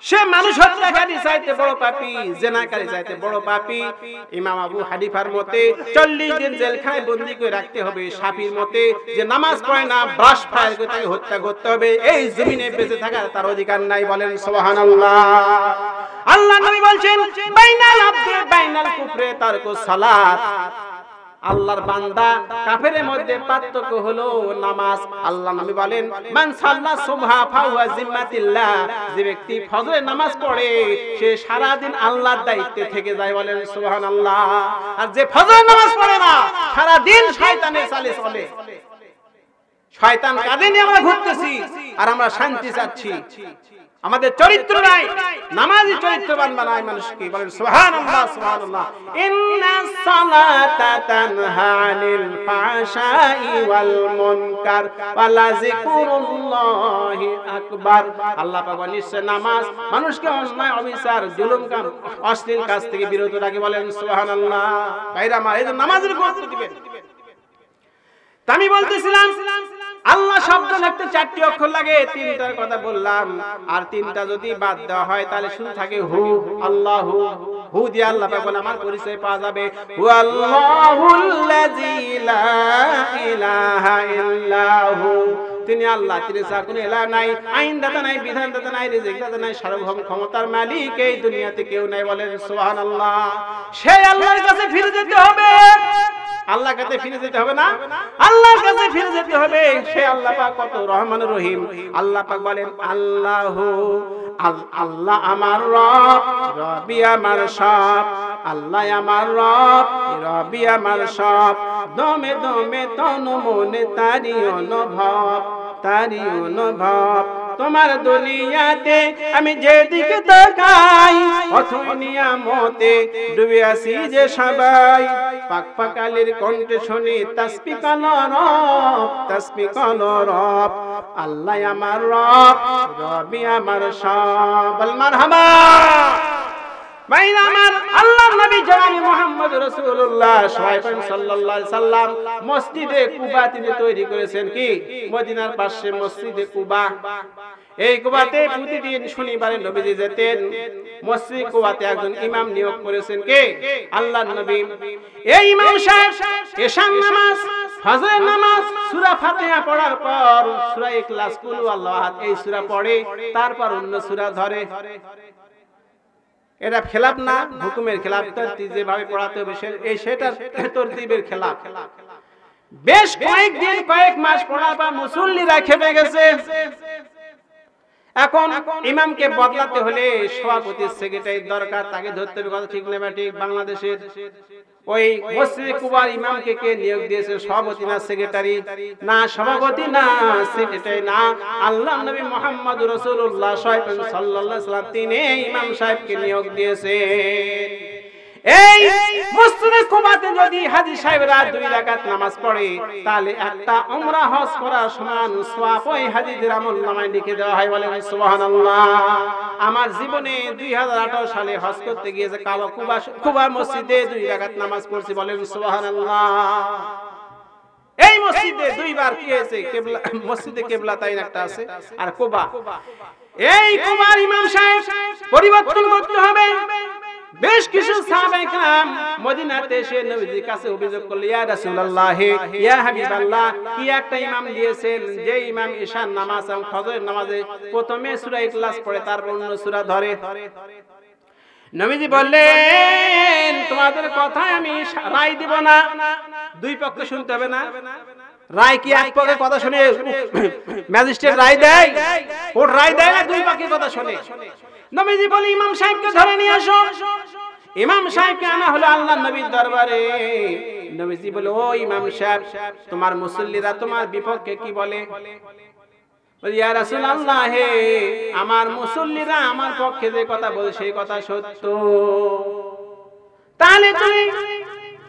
সে মানুষ হত্যাকারী চাইতে বড় পাপী, জিনাকারী চাইতে বড় পাপী। ইমাম আবু হানিফার মতে 40 দিন জেলখানায় বন্দী করে রাখতে হবে। শাফির মতে যে নামাজ পড়ে না, ব্রাশ ফায়ার করে তাকে হত্যা করতে হবে, এই জমিনে বেঁচে থাকার তার অধিকার নাই। বলেন সুবহানাল্লাহ। আল্লাহ নবী বলছেন, বাইনাল আবদি বাইনাল কুফরে তারকুস সালাত। আল্লাহর বান্দা কাফেরের মধ্যে পার্থক্য হলো নামাজ। আল্লাহ নবী বলেন, মান সাল্লা সুবহা ফাহুয়া জিম্মাতিল্লাহ, যে ব্যক্তি ফজরের নামাজ পড়ে সে সারা দিন আল্লাহর দায়িত্বে থেকে যায়। বলেন সুবহানাল্লাহ। আর যে ফজরের নামাজ পড়ে না, সারা দিন শয়তানের চালে চলে। শয়তান কাঁধে নিয়ে আমরা ঘুরতেছি আর আমরা শান্তি চাচ্ছি। আমাদের চরিত্র নাই, নামাজি চরিত্রবান বানায় মানুষকে। বলেন সুবহানাল্লাহ, সুবহানাল্লাহ। ইন্নাস সালাতা তানহা আনিল ফাহশাই ওয়াল মুনকার ওয়া লাযিকরুল্লাহি আকবার। আল্লাহ পাক বলেন, নিশ্চয় নামাজ মানুষকে অন্যায়, অবিচার, জুলুম, অশ্লীল কাজ থেকে বিরত রাখে। বলেন সুবহানাল্লাহ। ভাইরা আমার, এই যে নামাজের গুরুত্ব দিবেন। আমি বলতেছিলাম আল্লাহ শব্দ লিখতে 4টি অক্ষর লাগে, 3টার কথা বললাম, আর 3টা যদি বাদ দেওয়া হয় তাহলে শুধু থাকে হু। আল্লাহু, হু দিয়ে আল্লাহ পাক বলে আমার পরিচয় পাওয়া যাবে। হুয়াল্লাহুল্লাযী লা ইলাহা ইল্লাহু, তিনি আল্লাহ, তিনি ছাড়া কোনো ইলাহ নাই, আইনদাতা নাই, বিধানদাতা নাই, রিজিকদাতা নাই, সার্বভৌম ক্ষমতার মালিক এই দুনিয়াতে কেউ নাই। বলেন সুবহানাল্লাহ। সেই আল্লাহর কাছে ফিরে যেতে হবে। আল্লাহর কাছে ফিরে যেতে হবে না? আল্লাহর কাছে ফিরে যেতে হবে। সে আল্লাহ পাক কত রহমান রহিম। আল্লাহ পাক বলেন আল্লাহু আল্লাহ আমার রব, রবি আমার সব। আল্লাহ আমার রব, রবি আমার সব। দমে দমে তন মনে তারি অনুভব, তারি অনুভব। তোমার দুনিয়াতে আমি যেদিকে তাকাই অথই নিয়ামতে ডুবে আছি যে সবাই। পাক পাক আলীর কণ্ঠে শুনি তাসবিহ কলরব, তাসবিহ কলরব। আল্লাহ আমার রব, রবি আমার সব। বল মারহাবা। ভাইরা আমার, আল্লাহর নবী জনাব মুহাম্মদ রাসূলুল্লাহ সাল্লাল্লাহু আলাইহি সাল্লাম মসজিদে কুবা তিনি তৈরি করেছেন কি মদিনার পাশে মসজিদে কুবা। এই কুবাতে প্রতিদিন শনিবারে নবীজি যেতেন। মসজিদ কুবাতে একজন ইমাম নিয়োগ করেছেন কে আল্লাহর নবী। এই ইমাম সাহেব এশার নামাজ, ফজরের নামাজ, সূরা ফাতিহা পড়ার পর সূরা ইখলাস, কুল আল্লাহু আহাদ এই সূরা পড়ে, তারপর অন্য সূরা ধরে। এটা খেলাফ না, হুকুমের খেলাফ। তরতিব যেভাবে পড়াতে হবে সেটার তরতিবের খেলাফ। বেশ কয়েকদিন কয়েক মাস পড়ার পর মুসল্লিরা খেপে গেছে। এখন ইমামকে বদলাতে হলে সভাপতি সেক্রেটারি দরকার, তাকে ধরতে হবে। কথা ঠিক না ঠিক? বাংলাদেশের ওই মসজিদে কুবার ইমামকে কে নিয়োগ দিয়েছে? সভাপতি না সেক্রেটারি? না সভাপতি না সেক্রেটারি না, আল্লাহর নবী মুহাম্মদ রাসূলুল্লাহ সাল্লাল্লাহু আলাইহি ওয়াসাল্লাম তিনি ইমাম সাহেবকে নিয়োগ দিয়েছেন। এই মসজিদে কুবাতে যদি হাজী সাহেবরা 2 রাকাত নামাজ পড়ে তাহলে একটা উমরা হজ করার সমান সওয়াব ওই হাজীদের আমলনামায় লিখে দেওয়া হয়। বলেন সুবহানাল্লাহ। আমার জীবনে 2018 সালে হজ করতে গিয়েছে কালো কুবা মসজিদে 2 রাকাত নামাজ পড়ছি। বলেন সুবহানাল্লাহ। এই মসজিদে 2 বার কি হয়েছে? কিবলা, মসজিদে কিবলা তাইন একটা আছে আর কুবা। এই কুবার ইমাম সাহেব পরিবর্তন করতে হবে। বেশ কিছু সাহাবায়ে কেরাম মদিনাতে এসে নবীজির কাছে অভিযোগ করলেন, ইয়া রাসূলুল্লাহ, ইয়া হাবিবাল্লাহ, কি একটা ইমাম দিয়েছেন যে ইমাম ঈশার নামাজ এবং ফজরের নামাজে প্রথমে সূরা ইখলাস পড়ে তারপর অন্য সূরা ধরে। নবীজি বললেন, তোমাদের কথায় আমি রায় দিব না। 2 পক্ষ শুনতে হবে না? রায় কি এক পক্ষের কথা শুনে ম্যাজিস্ট্রেট রায় দেয়? কোর্ট রায় দেয় না, 2 পক্ষের কথা শুনে। নবীজি বলে, ইমাম সাহেবকে ধরে নিয়ে আসো। ইমাম সাহেবকে আনা হলো আল্লাহর নবীর দরবারে। নবীজি বলে, ও ইমাম সাহেব, তোমার মুসল্লিরা তোমার বিপক্ষে কি বলে? বলে, ইয়া রাসূলুল্লাহ, হে আমার মুসল্লিরা আমার পক্ষে যে কথা বলে সেই কথা সত্য। তাহলে তুমি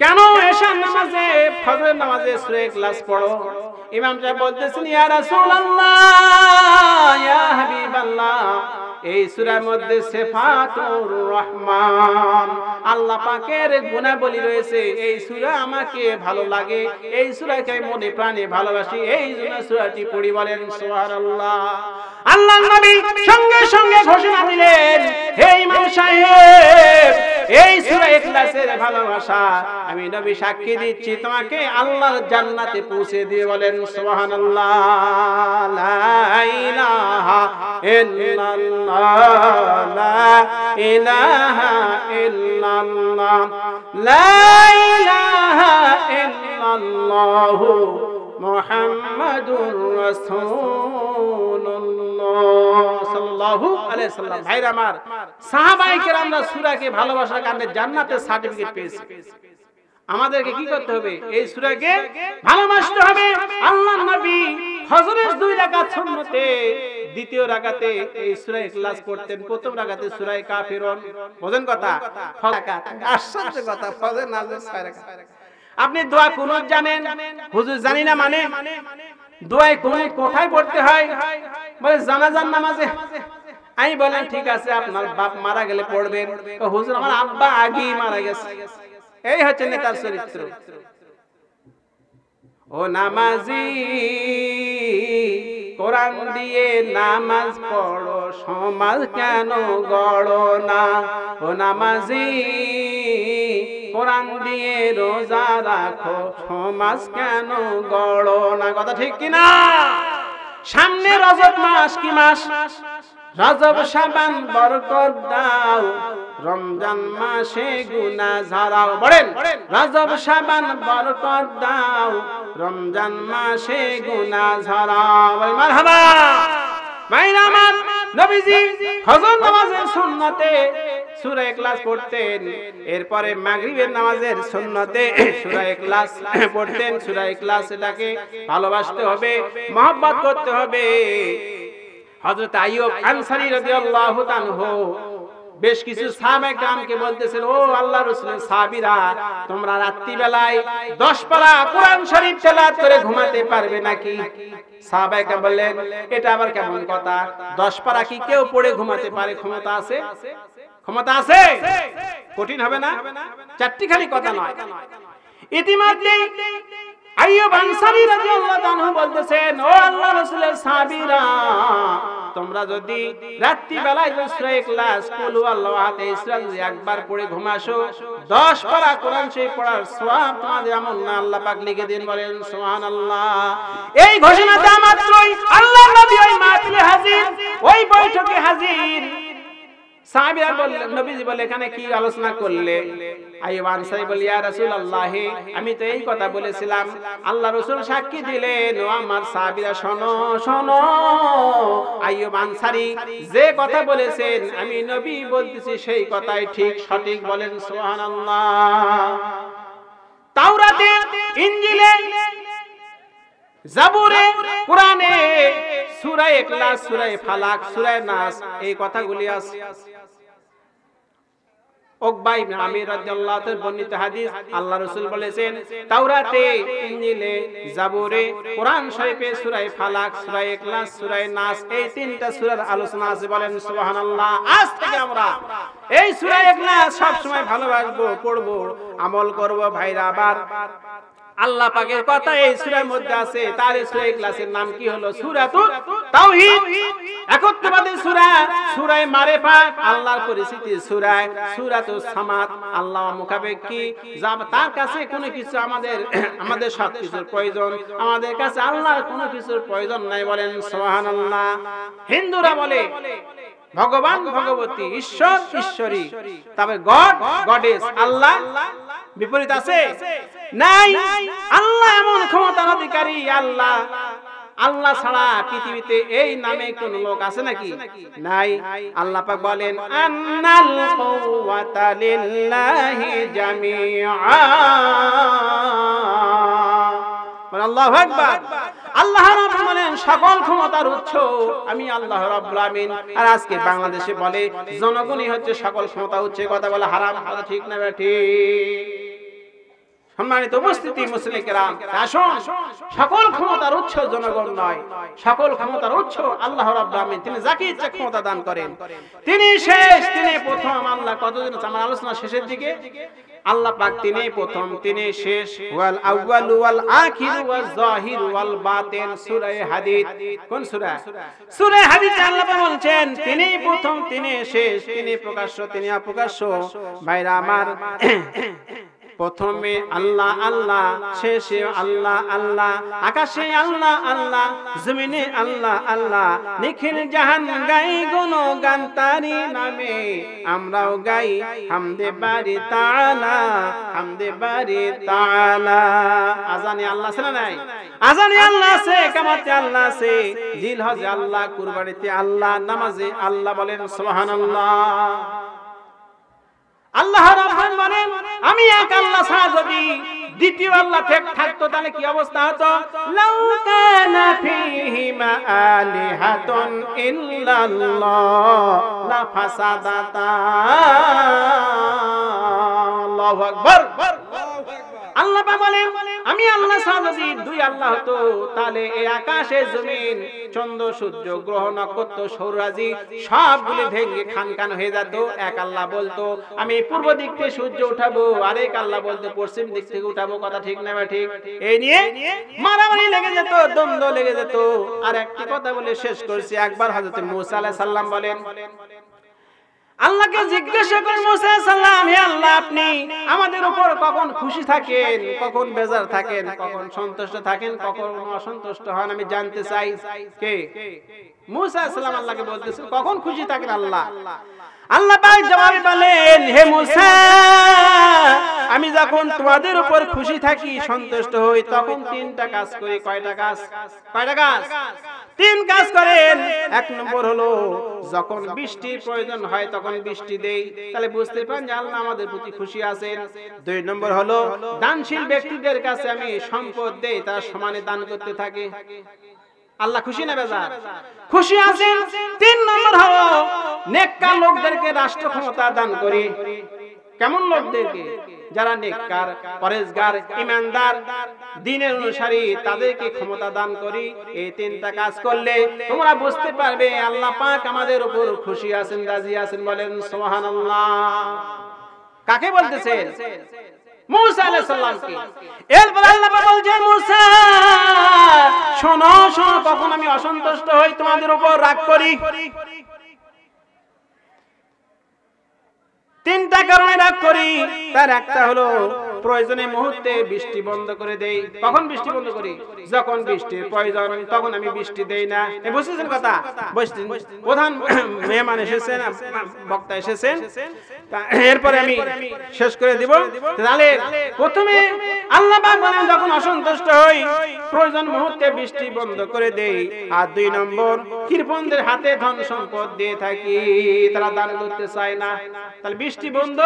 কেন এশার নামাজে ফজরের নামাজে সূরা ইখলাস পড়ো? ইমাম সাহেব বলতেছেন, ইয়া রাসূলুল্লাহ, ইয়া হাবিবাল্লাহ, এই সূরার মধ্যে সিফাতুর রহমান, আল্লাহ পাকের গুণাবলী রয়েছে। এই সূরা আমাকে ভালো লাগে, এই সূরাকে আমি মনে প্রাণে ভালোবাসি, এই জন্য সূরাটি পড়ি। বলেন সুবহানাল্লাহ। আল্লাহর নবী সঙ্গে সঙ্গে ঘোষণা দিলেন, হে ইমাম সাহেব, এই সূরা ইখলাসের ভালোবাসা আমি নবী সাক্ষী দিচ্ছি তোমাকে আল্লাহর জান্নাতে পৌঁছে দিয়ে। বলেন সুবহানাল্লাহ। লা ইলাহা ইল্লাল্লাহ, লা ইলাহা ইল্লাল্লাহ, লা ইলাহা ইল্লাল্লাহ মুহাম্মাদুর রাসূলুল্লাহ সাল্লাল্লাহু আলাইহি সাল্লাম। ভাইরা আমার, সাহাবায়ে কেরামরা সূরাকে ভালোবাসার কারণে জান্নাতের সার্টিফিকেট পেয়েছে। আমাদেরকে কি করতে হবে? এই সূরাকে ভালোবাসতে হবে। আল্লাহর নবী ফজরের 2 রাকাত সুন্নতে, দ্বিতীয় রাকাতে এই সূরা ইখলাস পড়তেন, প্রথম রাকাতে সূরা কাফিরুন। বোঝেন কথা? রাকাত, আশ্চর্য কথা, ফজর নামাজে 6 রাকাত। আপনি দোয়া কুনুত জানেন? হুজুর জানি না মানে? দোয়ায় কুনুত কোথায় পড়তে হয়? বলে জানাজার নামাজে। আমি বলেন ঠিক আছে, আপনার বাপ মারা গেলে পড়বেন। হুজুর আমার আব্বা আগেই মারা গেছে। এই হচ্ছে নেতার চরিত্র। ও নামাজি, কোরআন দিয়ে নামাজ পড়ো, সমাজ কেন গড়ো না? ও নামাজি, কোরআন দিয়ে রোজা রাখো, সমাজ কেন গড়ো না? কথা ঠিক কিনা? সামনে রজব মাস, কি মাস? রজব শাবান বরকত দাও, রমজান মাসে গুনাহ ঝরাও। বলেন রজব শাবান বরকত দাও, রমজান মাসে গুনাহ ঝরাও। মারহাবা। মাইনা আমার নবীজি ফজর নামাজের সুন্নতে সূরা ইখলাস পড়তেন, এরপরে মাগরিবের নামাজের সুন্নতে সূরা ইখলাস পড়তেন। সূরা ইখলাস এটাকে ভালোবাসতে হবে, মহব্বত করতে হবে। হযরত আইয়ুব আনসারী রাদিয়াল্লাহু তাআলা বেশ কিছু সাহাবায়ে কেরামকে বলতেছেন, ও আল্লাহর রাসূলের সাহাবীরা, তোমরা রাত্রি বেলায় 10 পারা কোরআন শরীফ তেলাওয়াত করে ঘুমাতে পারবে নাকি? সাহাবায়ে কেরাম বললেন, এটা আবার কেমন কথা? 10 পারা কি কেউ পড়ে ঘুমাতে পারে? ক্ষমতা আছে? ক্ষমতা আছে? কঠিন হবে না? চারটি খালি কথা নয়। ইতিমধ্যে আইয়ুব আনসারী রাদিয়াল্লাহু তাআলা বলতেছেন, ও আল্লাহর রাসূলের সাহাবীরা, তোমরা যদি রাত্রি বেলায় সূরা ইখলাস, কুল হুয়াল্লাহু আহাদ, ইসরা যদি একবার পড়ে ঘুমাসো, 10 পারা কোরআন শরীফ পড়ার সওয়াব তোমাদের আমলনামায় আল্লাহ পাক লিখে দেন। বলেন সুবহানাল্লাহ। এই ঘোষণা দেওয়া মাত্রই আল্লাহর নবী ওই মাহফিলে হাজির, ওই বৈঠকে হাজির। সাহাবীরা বললেন, নবীজি বলে, এখানে কি আলোচনা করলে? আইয়ুব আনসারী বলে, ইয়া রাসূলুল্লাহ, আমি তো এই কথা বলেছিলাম। আল্লাহ রাসূল সাক্ষী দিলেন। ও আমার সাহাবীরা, শোনো শোনো, আইয়ুব আনসারী যে কথা বলেছেন, আমি নবী বলতেছি সেই কথাই ঠিক সঠিক। বলেন সুবহানাল্লাহ। তাওরাতে, ইনজিলে, জাবুরে, কোরআনে সূরা ইখলাস, সূরা ফালাক, সূরা নাস, এই কথাগুলি আছে। উকবা ইবনে আমির রাদিয়াল্লাহু তাআলা বর্ণিত হাদিস, আল্লাহ রাসূল বলেছেন, তাওরাতে, ইনজিলে, জাবুরে, কোরআন শরীফে সূরা ফালাক, সূরা ইখলাস, সূরা নাস, এই তিনটা সূরার আলোচনা আছে। বলেন সুবহানাল্লাহ। আজ থেকে আমরা এই সূরা ইখলাস সব সময় ভালোবাসবো, পড়বো, আমল করব। ভাইরা আবার আল্লাহ পাকের কথা এই সূরার মধ্যে আছে। তার এই সূরা ইখলাসের নাম কি হলো? সূরাতুত তাওহীদ, একত্ববাদের সূরা। সূরা মারিফাত, আল্লাহর পরিচিতি সূরা। সূরাতুস সামাদ, আল্লাহ মুখাপেক্ষী, যা তার কাছে কোনো কিছু আমাদের সব কিছুর প্রয়োজন, আমাদের কাছে আল্লাহর কোনো কিছুর প্রয়োজন নাই। বলেন সুবহানাল্লাহ। হিন্দুরা বলে ভগবান, ভগবতী, ঈশ্বর, ঈশ্বরী, তবে গড, গডেস, আল্লাহ বিপরীত আছে? নাই। আল্লাহ এমন ক্ষমতার অধিকারী। আল্লাহ, আল্লাহ ছাড়া পৃথিবীতে এই নামে কোন লোক আছে নাকি? নাই। আল্লাহ পাক বলেন, আন্নাল কুওয়াতা লিল্লাহি জামিআ। আল্লাহু আকবার। আল্লাহ রাব্বুল বলেন, সকল ক্ষমতার উৎস আমি আল্লাহ রাব্বুল আমিন। আর আজকে বাংলাদেশে বলে জনগণই হচ্ছে সকল ক্ষমতা উৎস। কথা বলে হারাম, কথা ঠিক না ঠিক? সম্মানিত উপস্থিতি, মুসলিম কেরাম, আসুন, সকল ক্ষমতার উৎস জনগণ নয়, সকল ক্ষমতার উৎস আল্লাহ রাব্বুল আমিন। তিনি যাকে ইচ্ছা ক্ষমতা দান করেন। তিনি শেষ, তিনি প্রথম। আল্লাহ কতদিন আমার আলোচনা শেষের দিকে। আল্লাহ পাক তিনি প্রথম, তিনি শেষ। ওয়াল আউয়ালু ওয়াল আখিরু ওয়াজ যাহিরু ওয়াল বাতিন। সূরা হাদীদ। কোন সূরা? সূরা হাদীদে আল্লাহ পাক বলছেন, তিনি প্রথম, তিনি শেষ, তিনি প্রকাশ্য, তিনি অপ্রকাশ্য। ভাইরা আমার, প্রথমে আল্লাহ আল্লাহ, শেষে আল্লাহ আল্লাহ, আকাশে আল্লাহ আল্লাহ, জমিনে আল্লাহ আল্লাহ। নিখিল জাহান গাই গুণগান তারি নামে, আমরাও গাই হামদে বারি তাআলা, হামদে বারি তাআলা। আজানে আল্লাহ আছে না নাই? আজানে আল্লাহ আছে, কামাতে আল্লাহ আছে, জিলহজে আল্লাহ, কুরবানিতে আল্লাহ, নামাজে আল্লাহ। বলেন সুবহানাল্লাহ। আল্লাহ রাব্বুল বলেন, আমি এক আল্লাহ ছাড়া যদি দ্বিতীয় আল্লাহ থাকতো তাহলে কি অবস্থা হতো? লাউ কানা ফীহিমা আলিহাতুন ইল্লাল্লাহ লা ফাসাদাতা। আল্লাহু আকবার। আল্লাহ পাক বলেন, আমি আল্লাহ ছাড়া যদি দুই আল্লাহ হতো তাহলে এই আকাশে, জমিন, চন্দ্র, সূর্য, গ্রহ, নক্ষত্র, সৌররাজি সবগুলো ভেঙে খানখান হয়ে যেত। এক আল্লাহ বলতো, আমি পূর্ব দিক থেকে সূর্য উঠাবো, আরেক আল্লাহ বলতো পশ্চিম দিক থেকে উঠাবো। কথা ঠিক না ঠিক? এই নিয়ে মারামারি লেগে যেত, দ্বন্দ্ব লেগে যেত। আর একটি কথা বলে শেষ করছি। একবার হযরত মূসা আলাইহিস সালাম বলেন, আল্লাহকে জিজ্ঞাসা করেন মুসা আলাইহিস সালাম, হে আল্লাহ, আপনি আমাদের উপর কখন খুশি থাকেন, কখন বেজার থাকেন, কখন সন্তুষ্ট থাকেন, কখন অসন্তুষ্ট হন, আমি জানতে চাই। কে? মুসা আলাইহিস সালাম আল্লাহকে বলতেছেন কখন খুশি থাকেন আল্লাহ। আল্লাহ পাক জবাবে বলেন, হে মুসা, আমি যখন তোমাদের উপর খুশি থাকি, সন্তুষ্ট হই, তখন তিনটা কাজ করি। কয়টা কাজ? কয়টা কাজ? তিন কাজ করেন। এক নম্বর হলো যখন বৃষ্টির প্রয়োজন হয় তখন বৃষ্টি দেই, তাহলে বুঝতে পারেন যে আল্লাহ আমাদের প্রতি খুশি আছেন। দুই নম্বর হলো দানশীল ব্যক্তিদের কাছে আমি সম্পদ দেই, তারা সমানে দান করতে থাকে। আল্লাহ খুশি না বেজার? খুশি আছেন। তিন নম্বর হলো নেককার লোকদেরকে রাষ্ট্র ক্ষমতা দান করি। কেমন লোকদেরকে? যারা নেককার, পরেজগার, ঈমানদার, দ্বীনের অনুসারী, তাদেরকে ক্ষমতা দান করি। এই তিনটা কাজ করলে তোমরা বুঝতে পারবে আল্লাহ পাক আমাদের উপর খুশি আছেন, রাজি আছেন। বলেন সুবহানাল্লাহ। কাকে বলতেছেন? মুসা আলাইহিস সালামকে। এরপর আল্লাহ বলছেন, মুসা শোনো শোনো, কখন আমি অসন্তুষ্ট হই, তোমাদের উপর রাগ করি। তিনটা কারণে রাগ করি। তার একটা হলো প্রয়োজনে মুহূর্তে বৃষ্টি বন্ধ করে দেই। কখন বৃষ্টি বন্ধ করি? যখন বৃষ্টির প্রয়োজন তখন আমি বৃষ্টি দেই না। বুঝছেন কথা? প্রধান মেহমান এসেছেন, বক্তা এসেছেন, এরপরে আমি শেষ করে দিব। তাহলে প্রথমে আল্লাহ পাক বলেন যখন অসন্তুষ্ট হই প্রয়োজন মুহূর্তে বৃষ্টি বন্ধ করে দেই। আর দুই নম্বর, কৃপণদের হাতে ধন সম্পদ দিয়ে থাকি, তারা দান করতে চায় না, তাহলে বৃষ্টি বন্ধ,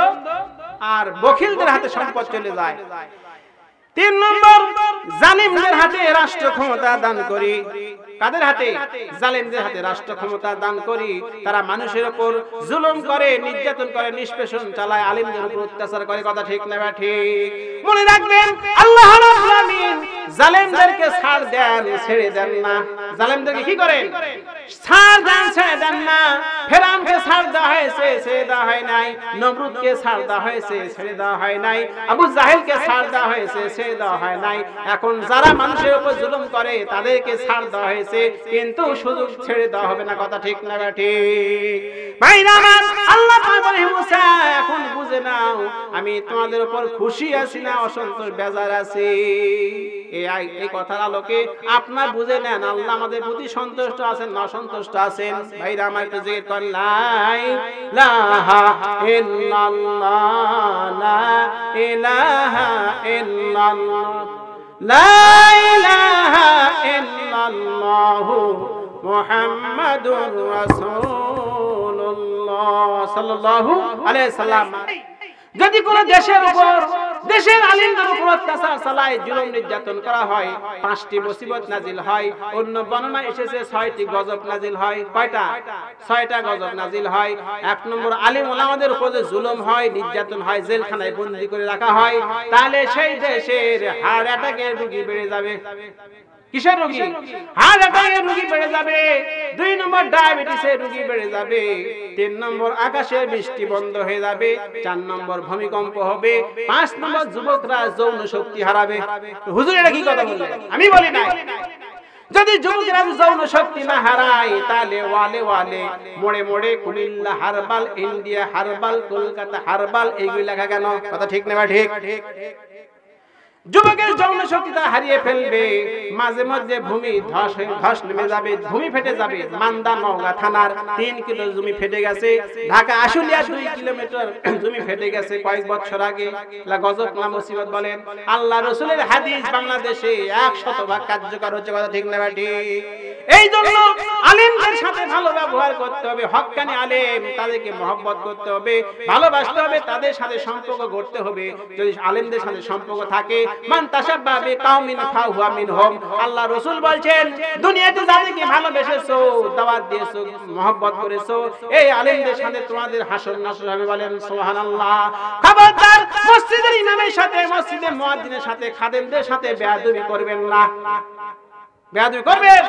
আর বখিলদের হাতে সম্পদ চলে যায়। তিন নম্বর, জালিমদের হাতে রাষ্ট্র ক্ষমতা দান করি। কাদের হাতে? জালিমদের হাতে রাষ্ট্র ক্ষমতা দান করি। তারা মানুষের উপর জুলুম করে, নির্যাতন করে, নিষ্পেষণ চালায়, আলিমদের উপর অত্যাচার করে। কথা ঠিক না ঠিক? মনে রাখবেন আল্লাহ রাব্বুল আলামিন জালিমদেরকে ছাড় দেন, ছেড়ে দেন না। জালিমদেরকে কি করেন? ছাড় দেন, ছেড়ে দেন না। ফেরাউনকে ছাড় দেওয়া হয়েছে, ছেড়ে দেওয়া হয় নাই। নমরুদকে ছাড় দেওয়া হয়েছে, ছেড়ে দেওয়া হয় নাই। আবু জাহেলকে ছাড় দেওয়া হয়েছে, ছেড়ে দেওয়া হয় নাই। এখন যারা মানুষের উপর জুলুম করে তাদেরকে ছাড় দেওয়া হয়েছে, কিন্তু সুযোগ ছেড়ে দেওয়া হবে না। কথা ঠিক না ঠিক? ভাইরা আমার, আল্লাহ পাক বলে, মুসা এখন বুঝে নাও আমি তোমাদের উপর খুশি আছি না অসন্তোষ, বেজার আছি। এই কথার আলোকে আপনার বুঝে নেন আল্লাহ আমাদের প্রতি সন্তুষ্ট আছেন না অসন্তুষ্ট আছেন। ভাইরা আমার, একটু জিকির করেন, লা ইলাহা ইল্লাল্লাহ, লা ইলাহা ইল্লাল্লাহ, লা ইলাহা ইল্লাল্লাহু মুহাম্মাদুর রাসূলুল্লাহ সাল্লাল্লাহু আলাইহি সাল্লাম। যদি কোন দেশের উপর, দেশের আলিমদের উপর অত্যাচার চালায়, জুলুম নির্যাতন করা হয়, 5টি মুসিবত নাজিল হয়। অন্য বর্ণনা এসেছে 6টি গজব নাজিল হয়। কয়টা? 6টা গজব নাজিল হয়। এক নম্বর, আলিম ওলামাদের উপর যে জুলুম হয়, নির্যাতন হয়, জেলখানায় বন্দী করে রাখা হয়, তাহলে সেই দেশের হার্ট অ্যাটাকের রোগী বেড়ে যাবে। কিসের রোগী? হার্ট অ্যাটাকের রোগী বেড়ে যাবে। 2 নম্বর, ডায়াবেটিসের রোগী বেড়ে যাবে। 3 নম্বর, আকাশের বৃষ্টি বন্ধ হয়ে যাবে। 4 নম্বর, ভূমিকম্প হবে। 5 নম্বর, যুবকরা যৌন শক্তি হারাবে। হুজুর এটা কি কথা বললেন? আমি বলি নাই। যদি যুবকরা যৌন শক্তি না হারায়, তাহলে ওয়ালে ওয়ালে, মোড়ে মোড়ে Comilla herbal, India herbal, Kolkata herbal, এইগুলি লেখা কেন? কথা ঠিক না ঠিক? যুবকের যৌন শক্তি তা হারিয়ে ফেলবে। মাঝে মধ্যে ভূমি ধস নেমে যাবে, ভূমি ফেটে যাবে। মান্দা নওগাঁ থানার 3 কিলো জমি ফেটে গেছে। ঢাকা আশুলিয়া 2 কিলোমিটার জমি ফেটে গেছে কয়েক বছর আগে। গজব না মুসিবত বলেন? আল্লাহ রাসূলের হাদিস বাংলাদেশে 100% কার্যকর হচ্ছে। কথা ঠিক না ঠিক? এই জন্য আলেমদের সাথে ভালো ব্যবহার করতে হবে। হক্কানি আলেম, তাদেরকে মহব্বত করতে হবে, ভালোবাসতে হবে, তাদের সাথে সম্পর্ক গড়তে হবে। যদি আলেমদের সাথে সম্পর্ক থাকে, মান তাশাব্বাহা বিকাউমিন ফাহুয়া মিনহুম। আল্লাহ রাসূল বলেন, দুনিয়াতে যাদেরকে ভালোবেসেছো, দাওয়াত দিয়েছো, মহব্বত করেছো, এই আলেমদের সাথে তোমাদের হাসর নাসর হবে। বলেন সুবহানাল্লাহ। খবরদার, মসজিদের ইমামের সাথে, মসজিদের মুয়াজ্জিনের সাথে, খাদেমদের সাথে বেয়াদবি করবেন না। বেয়াদবি করবেন?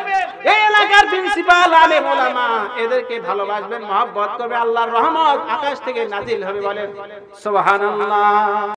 এই এলাকার প্রিন্সিপাল, আলেম, ওলামা, এদেরকে ভালোবাসবেন, মহব্বত করবে, আল্লাহর রহমত আকাশ থেকে নাজিল হবে। বলেন সুবহানাল্লাহ।